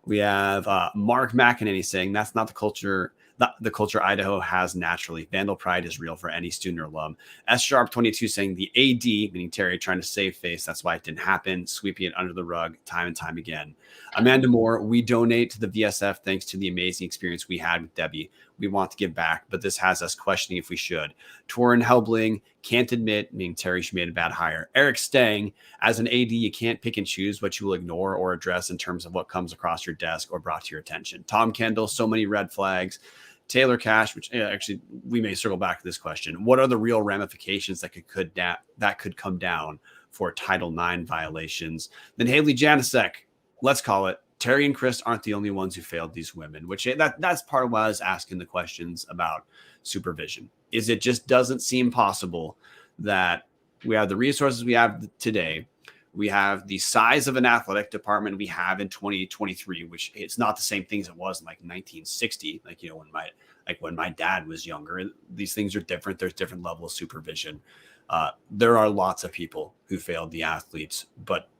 We have Mark McEnany saying that's not the culture. The culture Idaho has naturally. Vandal pride is real for any student or alum. S Sharp 22 saying the AD, meaning Terry, trying to save face. That's why it didn't happen. Sweeping it under the rug time and time again. Amanda Moore, we donate to the VSF thanks to the amazing experience we had with Debbie. we want to give back, but this has us questioning if we should. Torin Helbling, can't admit, meaning Terry, she made a bad hire. Eric Stang, as an AD, you can't pick and choose what you will ignore or address in terms of what comes across your desk or brought to your attention. Tom Kendall, so many red flags. Taylor Cash, which actually we may circle back to this question. What are the real ramifications that could come down for Title IX violations? Then Haley Janicek, let's call it, Terry and Chris aren't the only ones who failed these women, which that's part of why I was asking the questions about supervision. Is it just doesn't seem possible that we have the resources we have today, we have the size of an athletic department we have in 2023, which it's not the same things it was in like 1960. Like, you know, when my dad was younger, these things are different. There's different levels of supervision. There are lots of people who failed the athletes, but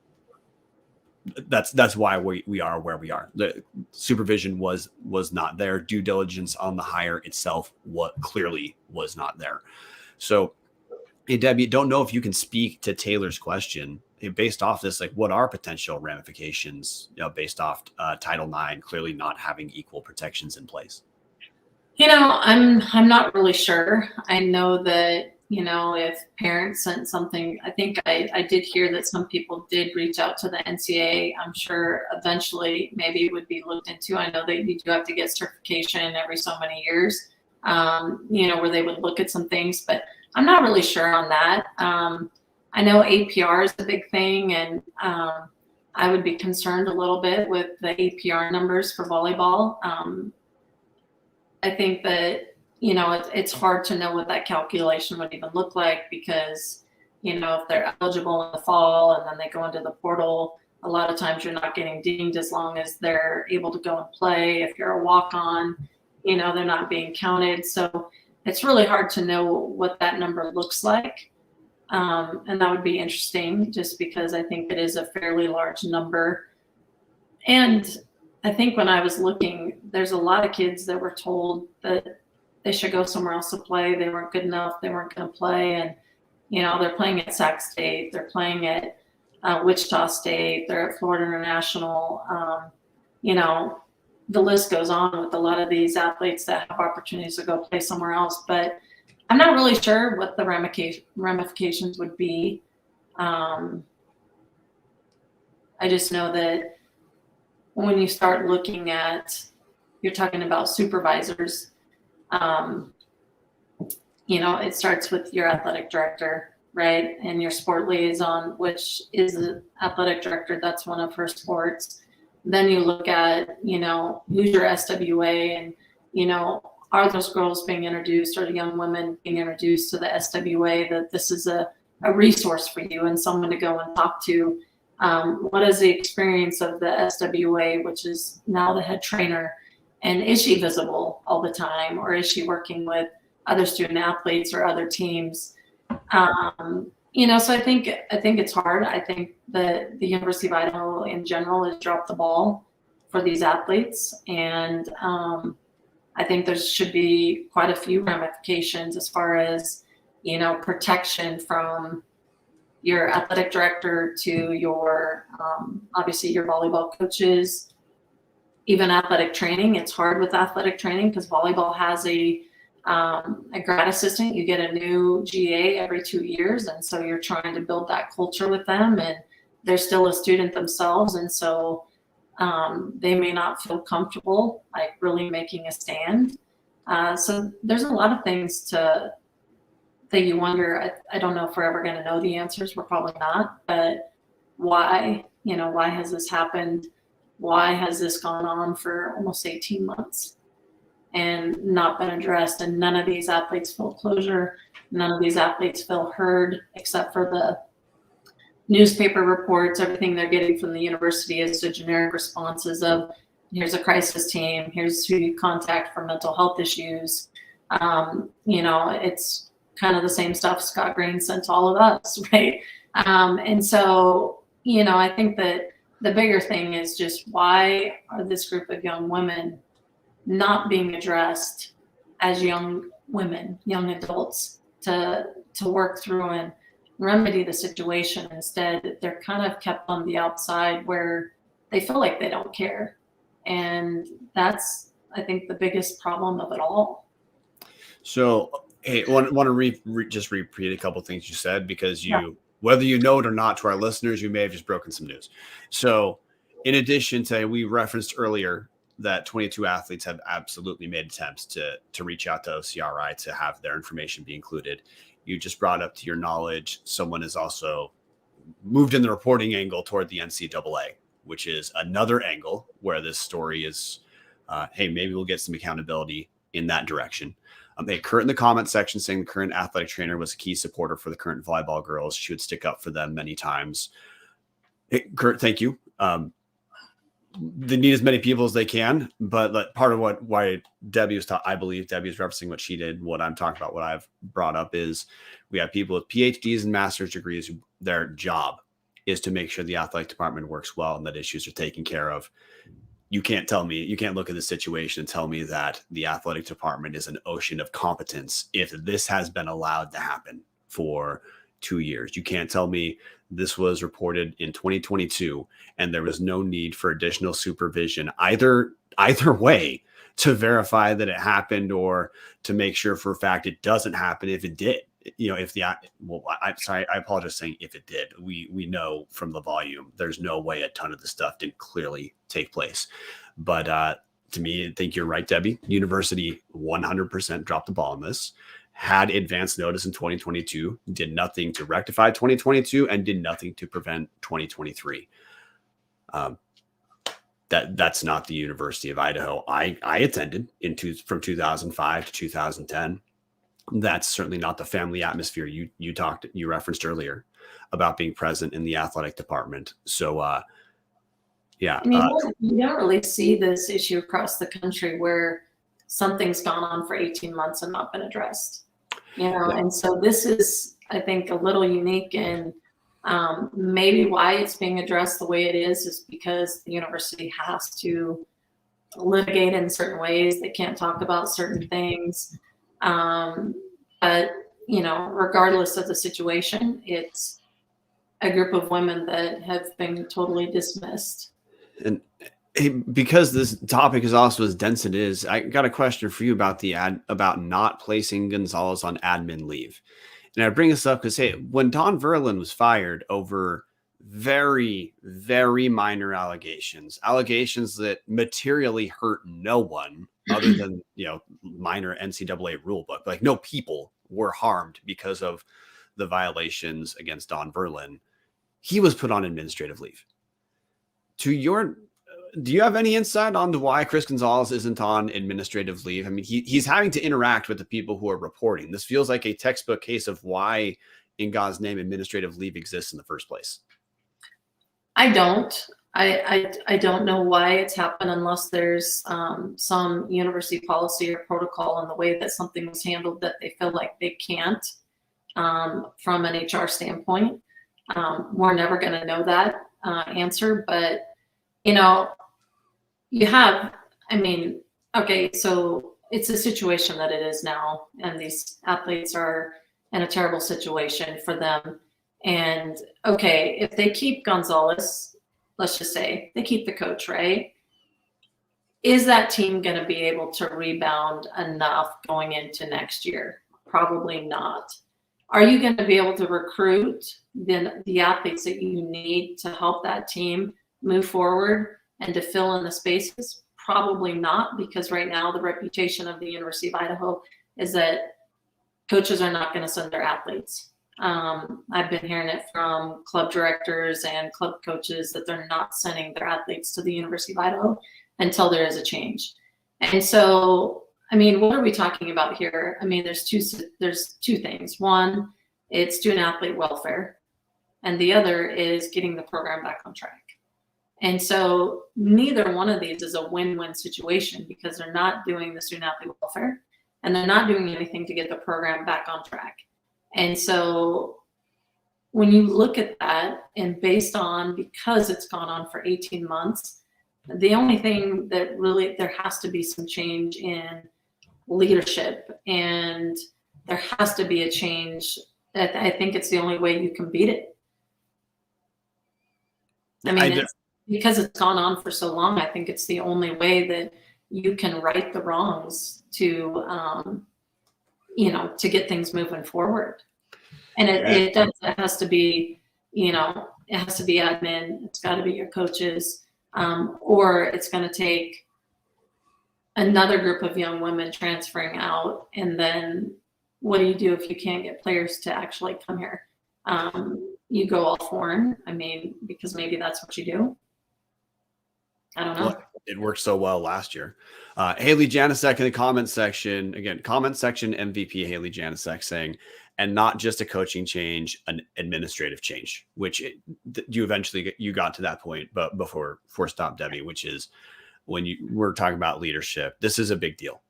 that's why we are where we are. The supervision was not there. Due diligence on the hire itself, what clearly was not there. So, hey, Debbie, don't know if you can speak to Taylor's question based off this. Like, what are potential ramifications, you know, based off Title IX clearly not having equal protections in place? You know, I'm not really sure. I know that, you know, if parents sent something, I think I did hear that some people did reach out to the NCAA. I'm sure eventually maybe it would be looked into. I know that you do have to get certification every so many years, you know, where they would look at some things, but I'm not really sure on that. I know APR is a big thing, and I would be concerned a little bit with the APR numbers for volleyball. I think that, you know, it's hard to know what that calculation would even look like because, you know, if they're eligible in the fall and then they go into the portal, a lot of times you're not getting dinged as long as they're able to go and play. If you're a walk-on, you know, they're not being counted. So it's really hard to know what that number looks like. And that would be interesting just because I think it is a fairly large number. And I think when I was looking, there's a lot of kids that were told that they should go somewhere else to play. They weren't good enough. They weren't going to play. And, you know, they're playing at Sac State. They're playing at Wichita State. They're at Florida International. You know, the list goes on with a lot of these athletes that have opportunities to go play somewhere else. But I'm not really sure what the ramifications would be. I just know that when you start looking at, you're talking about supervisors, you know, it starts with your athletic director, right? And your sport liaison, which is an athletic director, that's one of her sports. Then you look at, you know, who's your SWA, and, you know, are those girls being introduced or the young women being introduced to the SWA, that this is a resource for you and someone to go and talk to. What is the experience of the SWA, which is now the head trainer? And is she visible all the time, or is she working with other student athletes or other teams? You know, so I think it's hard. I think that the University of Idaho in general has dropped the ball for these athletes, and I think there should be quite a few ramifications as far as, you know, protection from your athletic director to your obviously your volleyball coaches, even athletic training. It's hard with athletic training because volleyball has a grad assistant. You get a new GA every 2 years, and so you're trying to build that culture with them, and they're still a student themselves, and so they may not feel comfortable like really making a stand. So there's a lot of things that you wonder. I don't know if we're ever going to know the answers. We're probably not, but why? You know, why has this happened? Why has this gone on for almost 18 months and not been addressed? And none of these athletes feel closure. None of these athletes feel heard, except for the newspaper reports. Everything they're getting from the university is the generic responses of, here's a crisis team, here's who you contact for mental health issues. You know, it's kind of the same stuff Scott Green sent to all of us, right? And so, you know, I think that the bigger thing is just, why are this group of young women not being addressed as young women, young adults, to work through and remedy the situation? Instead, they're kind of kept on the outside where they feel like they don't care. And that's, I think, the biggest problem of it all. So, hey, want to just repeat a couple things you said, because Yeah. whether you know it or not, to our listeners, you may have just broken some news. So, in addition to, we referenced earlier that 22 athletes have absolutely made attempts to reach out to OCRI to have their information be included. You just brought up, to your knowledge, someone has also moved in the reporting angle toward the NCAA, which is another angle where this story is, hey, maybe we'll get some accountability in that direction. They Kurt in the comment section saying the current athletic trainer was a key supporter for the current volleyball girls. She would stick up for them many times. Hey, Kurt, thank you. They need as many people as they can, but part of why Debbie was I believe Debbie is referencing what she did. What I'm talking about, what I've brought up, is we have people with PhDs and master's degrees who their job is to make sure the athletic department works well and that issues are taken care of. You can't look at the situation and tell me that the athletic department is an ocean of competence if this has been allowed to happen for 2 years. You can't tell me this was reported in 2022 and there was no need for additional supervision either way to verify that it happened, or to make sure for a fact it doesn't happen if it did. I'm sorry, I apologize saying if it did. We know from the volume there's no way a ton of the stuff didn't clearly take place. But to me, I think you're right, Debbie. University 100% dropped the ball on this. Had advance notice in 2022, did nothing to rectify 2022, and did nothing to prevent 2023. That's not the University of Idaho I attended from 2005 to 2010. That's certainly not the family atmosphere you referenced earlier about being present in the athletic department. So, yeah. I mean, you don't really see this issue across the country where something's gone on for 18 months and not been addressed. And so this is, I think, a little unique, and maybe why it's being addressed the way it is because the university has to litigate in certain ways. They can't talk about certain things. But, regardless of the situation, it's a group of women that have been totally dismissed. And because this topic is also as dense as it is, I got a question for you about about not placing Gonzalez on admin leave. And I bring this up because, hey, when Don Verlin was fired over very, very minor allegations that materially hurt no one other than, minor NCAA rule book, like no people were harmed because of the violations against Don Verlin, he was put on administrative leave. Do you have any insight on why Chris Gonzalez isn't on administrative leave? I mean, he's having to interact with the people who are reporting. This feels like a textbook case of why, in God's name, administrative leave exists in the first place. I don't. I don't know why it's happened unless there's some university policy or protocol in the way that something was handled that they feel like they can't from an HR standpoint. We're never going to know that answer, but you have, so it's a situation that it is now, and these athletes are in a terrible situation for them. And if they keep Gonzalez, let's just say they keep the coach, right? Is that team going to be able to rebound enough going into next year? Probably not. Are you going to be able to recruit the athletes that you need to help that team move forward and to fill in the spaces? Probably not, because right now the reputation of the University of Idaho is that coaches are not going to send their athletes. I've been hearing it from club directors and club coaches that they're not sending their athletes to the University of Idaho until there is a change. And so, what are we talking about here? There's two things. One, it's student athlete welfare, and the other is getting the program back on track. And so neither one of these is a win-win situation, because they're not doing the student athlete welfare and they're not doing anything to get the program back on track. And so when you look at that, and because it's gone on for 18 months, the only thing that really, there has to be some change in leadership, and there has to be a change. I think it's the only way you can beat it. Because it's gone on for so long, I think it's the only way that you can right the wrongs to, to get things moving forward. And it has to be, it has to be admin. It's got to be your coaches, or it's going to take another group of young women transferring out. And then what do you do if you can't get players to actually come here? You go all foreign. I mean, because maybe that's what you do. I don't know. Well, it worked so well last year. Haley Janicek in the comment section, again, comment section MVP Haley Janicek saying, and not just a coaching change, an administrative change, which you eventually you got to that point, but before stop Debbie, which is when we're talking about leadership, this is a big deal.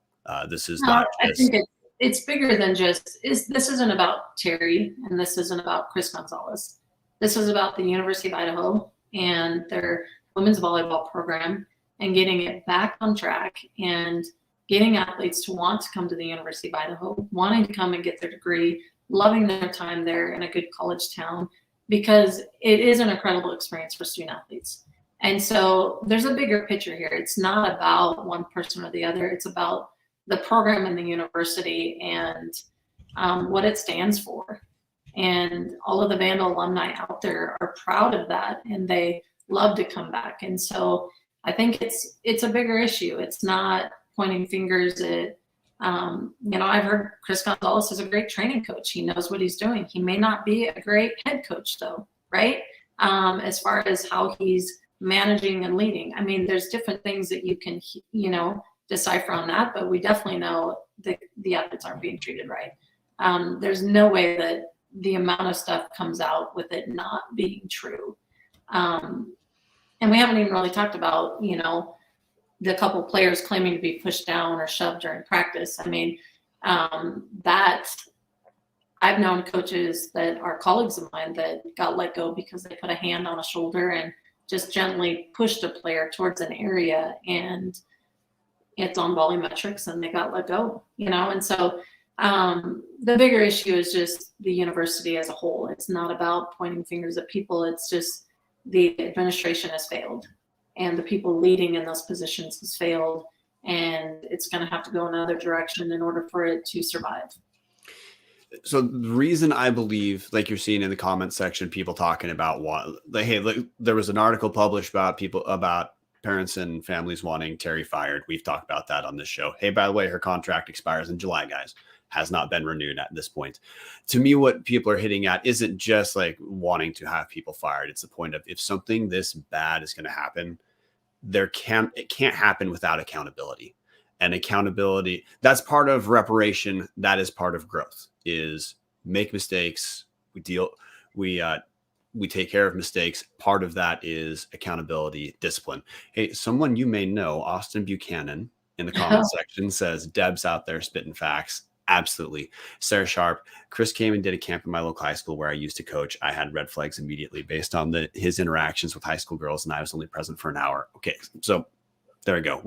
This is not just, I think it's bigger than just this isn't about Terry, and this isn't about Chris Gonzalez. This is about the University of Idaho and their women's volleyball program, and getting it back on track and getting athletes to want to come to the University of Idaho, wanting to come and get their degree, loving their time there in a good college town, because it is an incredible experience for student athletes. And so there's a bigger picture here. It's not about one person or the other. It's about the program and the university and what it stands for. And all of the Vandal alumni out there are proud of that, and they love to come back. And so I think it's a bigger issue. It's not pointing fingers at, I've heard Chris Gonzalez is a great training coach. He knows what he's doing. He may not be a great head coach though, right? As far as how he's managing and leading. I mean, there's different things that you can, decipher on that, but we definitely know that the athletes aren't being treated right. There's no way that the amount of stuff comes out with it not being true. And we haven't even really talked about, the couple players claiming to be pushed down or shoved during practice. I mean, that I've known coaches that are colleagues of mine that got let go because they put a hand on a shoulder and just gently pushed a player towards an area, and it's on Volumetrics and they got let go, And so the bigger issue is just the university as a whole. It's not about pointing fingers at people. It's just the administration has failed, and the people leading in those positions has failed, and it's going to have to go another direction in order for it to survive. So the reason I believe, like you're seeing in the comment section, people talking about hey, look, there was an article published about parents and families wanting Terry fired. We've talked about that on this show. Hey, by the way, her contract expires in July, guys. Has not been renewed at this point. To me, what people are hitting at isn't just like wanting to have people fired. It's the point of, if something this bad is going to happen, it can't happen without accountability. And accountability, that's part of reparation. That is part of growth, is make mistakes. We take care of mistakes. Part of that is accountability, discipline. Hey, someone you may know, Austin Buchanan, in the comment section says, Deb's out there spitting facts. Absolutely. Sarah Sharp, Chris came and did a camp in my local high school where I used to coach. I had red flags immediately based on his interactions with high school girls, and I was only present for an hour. Okay, so there we go.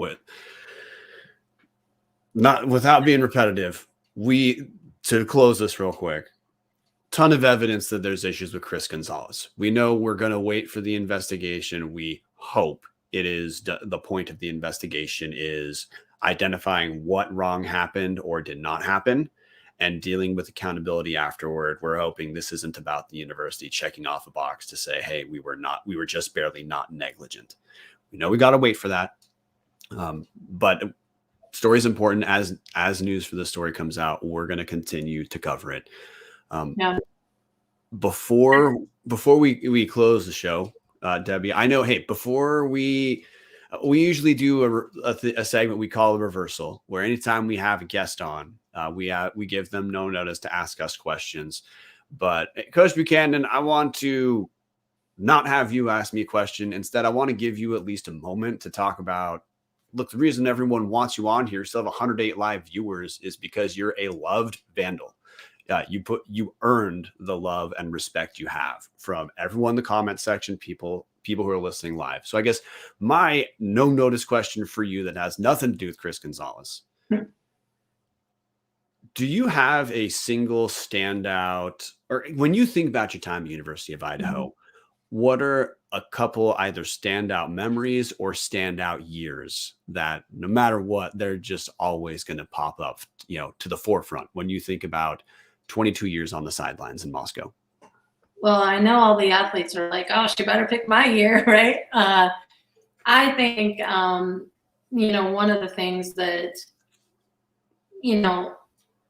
Not without being repetitive, to close this real quick, ton of evidence that there's issues with Chris Gonzalez. We know we're going to wait for the investigation. We hope it is the point of the investigation is identifying what wrong happened or did not happen and dealing with accountability afterward. We're hoping this isn't about the university checking off a box to say, hey, we were just barely not negligent. We know we got to wait for that. But story's important. As news for the story comes out, we're going to continue to cover it. Before we close the show, Debbie, I know, hey, before we usually do a segment we call a reversal, where anytime we have a guest on, we give them no notice to ask us questions. But Coach Buchanan, I want to not have you ask me a question. Instead, I want to give you at least a moment to talk about, look, the reason everyone wants you on here, still have 108 live viewers, is because you're a loved Vandal. You earned the love and respect you have from everyone in the comment section, people who are listening live. So I guess my no notice question for you that has nothing to do with Chris Gonzalez. Do you have a single standout, or when you think about your time at the University of Idaho, what are a couple either standout memories or standout years that no matter what, they're just always going to pop up, to the forefront when you think about 22 years on the sidelines in Moscow? Well, I know all the athletes are like, oh, she better pick my year, right? I think, one of the things that,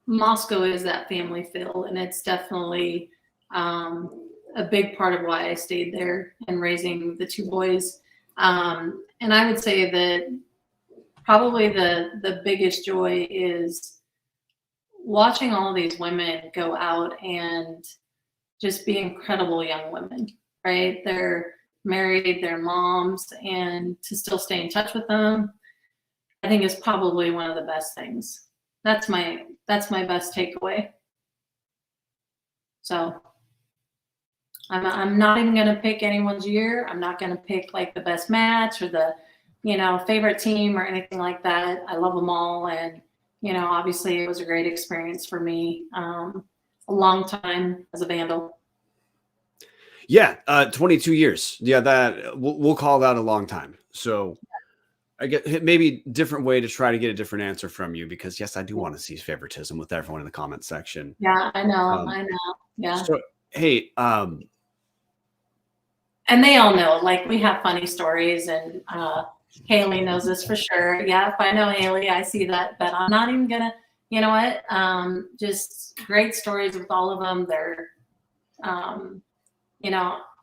Moscow is that family feel, and it's definitely a big part of why I stayed there and raising the two boys. And I would say that probably the biggest joy is watching all these women go out and just be incredible young women, right? They're married, they're moms, and to still stay in touch with them, I think is probably one of the best things. That's my best takeaway. So I'm not even going to pick anyone's year. I'm not going to pick like the best match or the, favorite team or anything like that. I love them all. And, obviously it was a great experience for me. A long time as a Vandal. Yeah. 22 years. Yeah. That we'll call that a long time. So I get maybe different way to try to get a different answer from you, because yes, I do want to see favoritism with everyone in the comment section. Yeah, I know. Yeah. So, hey, and they all know, like, we have funny stories, and Haley knows this for sure. Yeah, if I know Haley, I see that, but I'm not even gonna, you know what? Just great stories with all of them. They're,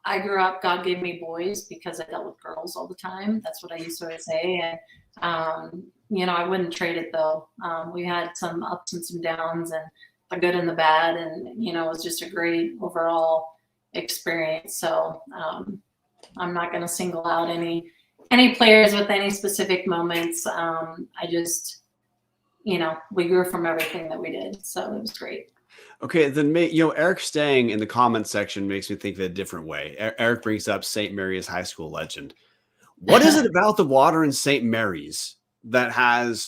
I grew up, God gave me boys because I dealt with girls all the time. That's what I used to always say. And, I wouldn't trade it though. We had some ups and some downs, and the good and the bad. And, it was just a great overall experience. So I'm not going to single out any players with any specific moments. I just, we grew from everything that we did. So it was great. Okay, then Eric staying in the comments section makes me think of a different way. Eric brings up St. Mary's high school legend. What is it about the water in St. Mary's that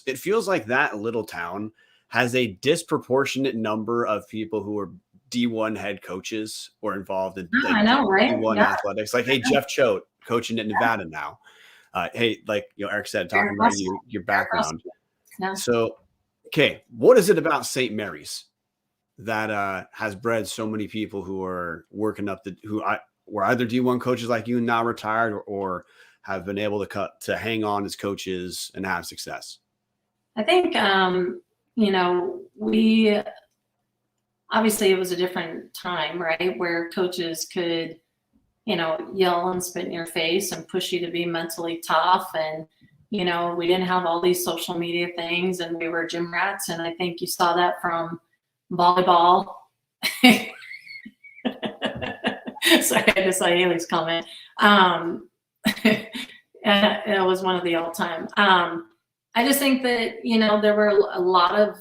it feels like that little town has a disproportionate number of people who are D1 head coaches or involved in I know, right? D1 athletics. Like, hey, Jeff Choate coaching at Nevada now. Hey, like Eric said, talking about your background. Yeah. So, okay, what is it about St. Mary's that has bred so many people who are working up who were either D1 coaches like you and now retired, or have been able to hang on as coaches and have success? I think, we obviously it was a different time, right? Where coaches could, yell and spit in your face and push you to be mentally tough. And, we didn't have all these social media things, and we were gym rats. And I think you saw that from volleyball. Sorry, I just saw Haley's comment. It was one of the all-time. I just think that, there were a lot of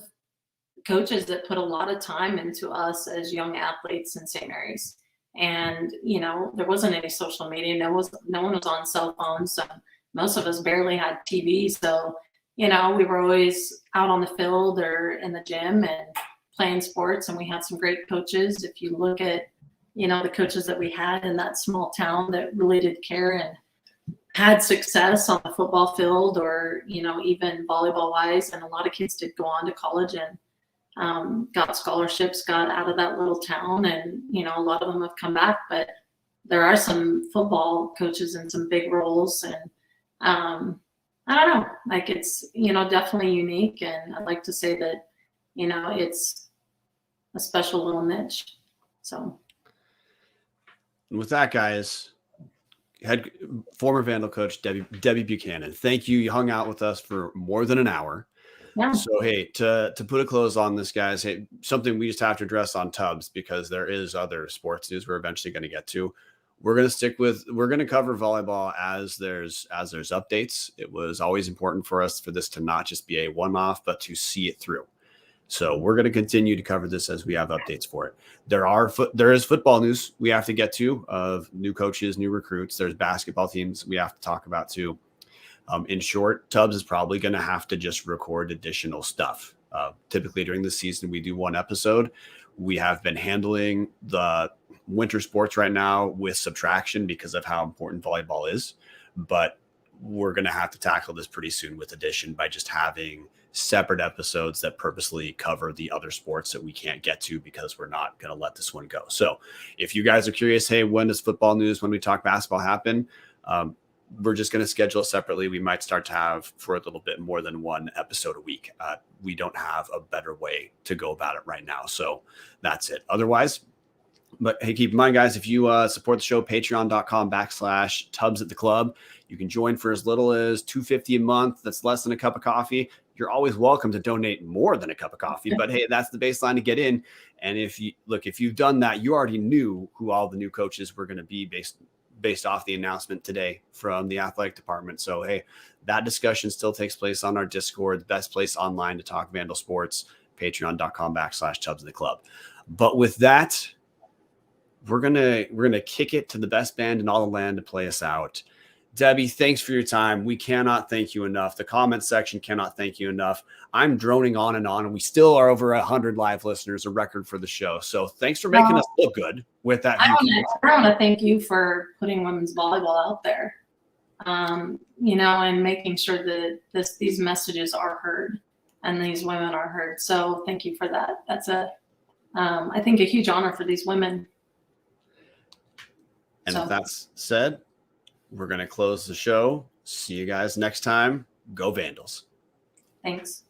coaches that put a lot of time into us as young athletes in St. Mary's. And, there wasn't any social media. No one was on cell phones. So most of us barely had TV. So, we were always out on the field or in the gym and playing sports, and we had some great coaches. If you look at, the coaches that we had in that small town that really did care and had success on the football field, or, even volleyball wise. And a lot of kids did go on to college and got scholarships, got out of that little town. And, a lot of them have come back, but there are some football coaches in some big roles. And I don't know, like, it's, definitely unique. And I'd like to say that, it's a special little niche. So. And with that, guys, former Vandal coach Debbie Buchanan, thank you. You hung out with us for more than an hour. Yeah. So, hey, to put a close on this, guys, hey, something we just have to address on Tubbs, because there is other sports news we're eventually going to get to. We're going to cover volleyball as there's updates. It was always important for us for this to not just be a one-off, but to see it through. So we're going to continue to cover this as we have updates for it. There is football news we have to get to, of new coaches, new recruits. There's basketball teams we have to talk about too. In short, Tubbs is probably going to have to just record additional stuff. Typically during the season, we do one episode. We have been handling the winter sports right now with subtraction because of how important volleyball is. But we're going to have to tackle this pretty soon with addition by just having separate episodes that purposely cover the other sports that we can't get to because we're not going to let this one go. So if you guys are curious, hey, when does football news, when we talk basketball happen? We're just going to schedule it separately. We might start to have for a little bit more than one episode a week. We don't have a better way to go about it right now. So that's it. Otherwise, but hey, keep in mind, guys, if you support the show, patreon.com/Tubs at the Club, you can join for as little as $2.50 a month. That's less than a cup of coffee. You're always welcome to donate more than a cup of coffee, but hey, that's the baseline to get in. And if you've done that, you already knew who all the new coaches were going to be based off the announcement today from the athletic department. So, hey, that discussion still takes place on our Discord, the best place online to talk Vandal sports, patreon.com/Tubs at the Club. But with that, we're gonna kick it to the best band in all the land to play us out. Debbie, thanks for your time. We cannot thank you enough. The comment section cannot thank you enough. I'm droning on, and we still are over 100 live listeners, a record for the show. So thanks for making us look good with that. I want to thank you for putting women's volleyball out there, and making sure that these messages are heard and these women are heard. So thank you for that. That's I think a huge honor for these women. And if that's said, we're going to close the show. See you guys next time. Go Vandals. Thanks.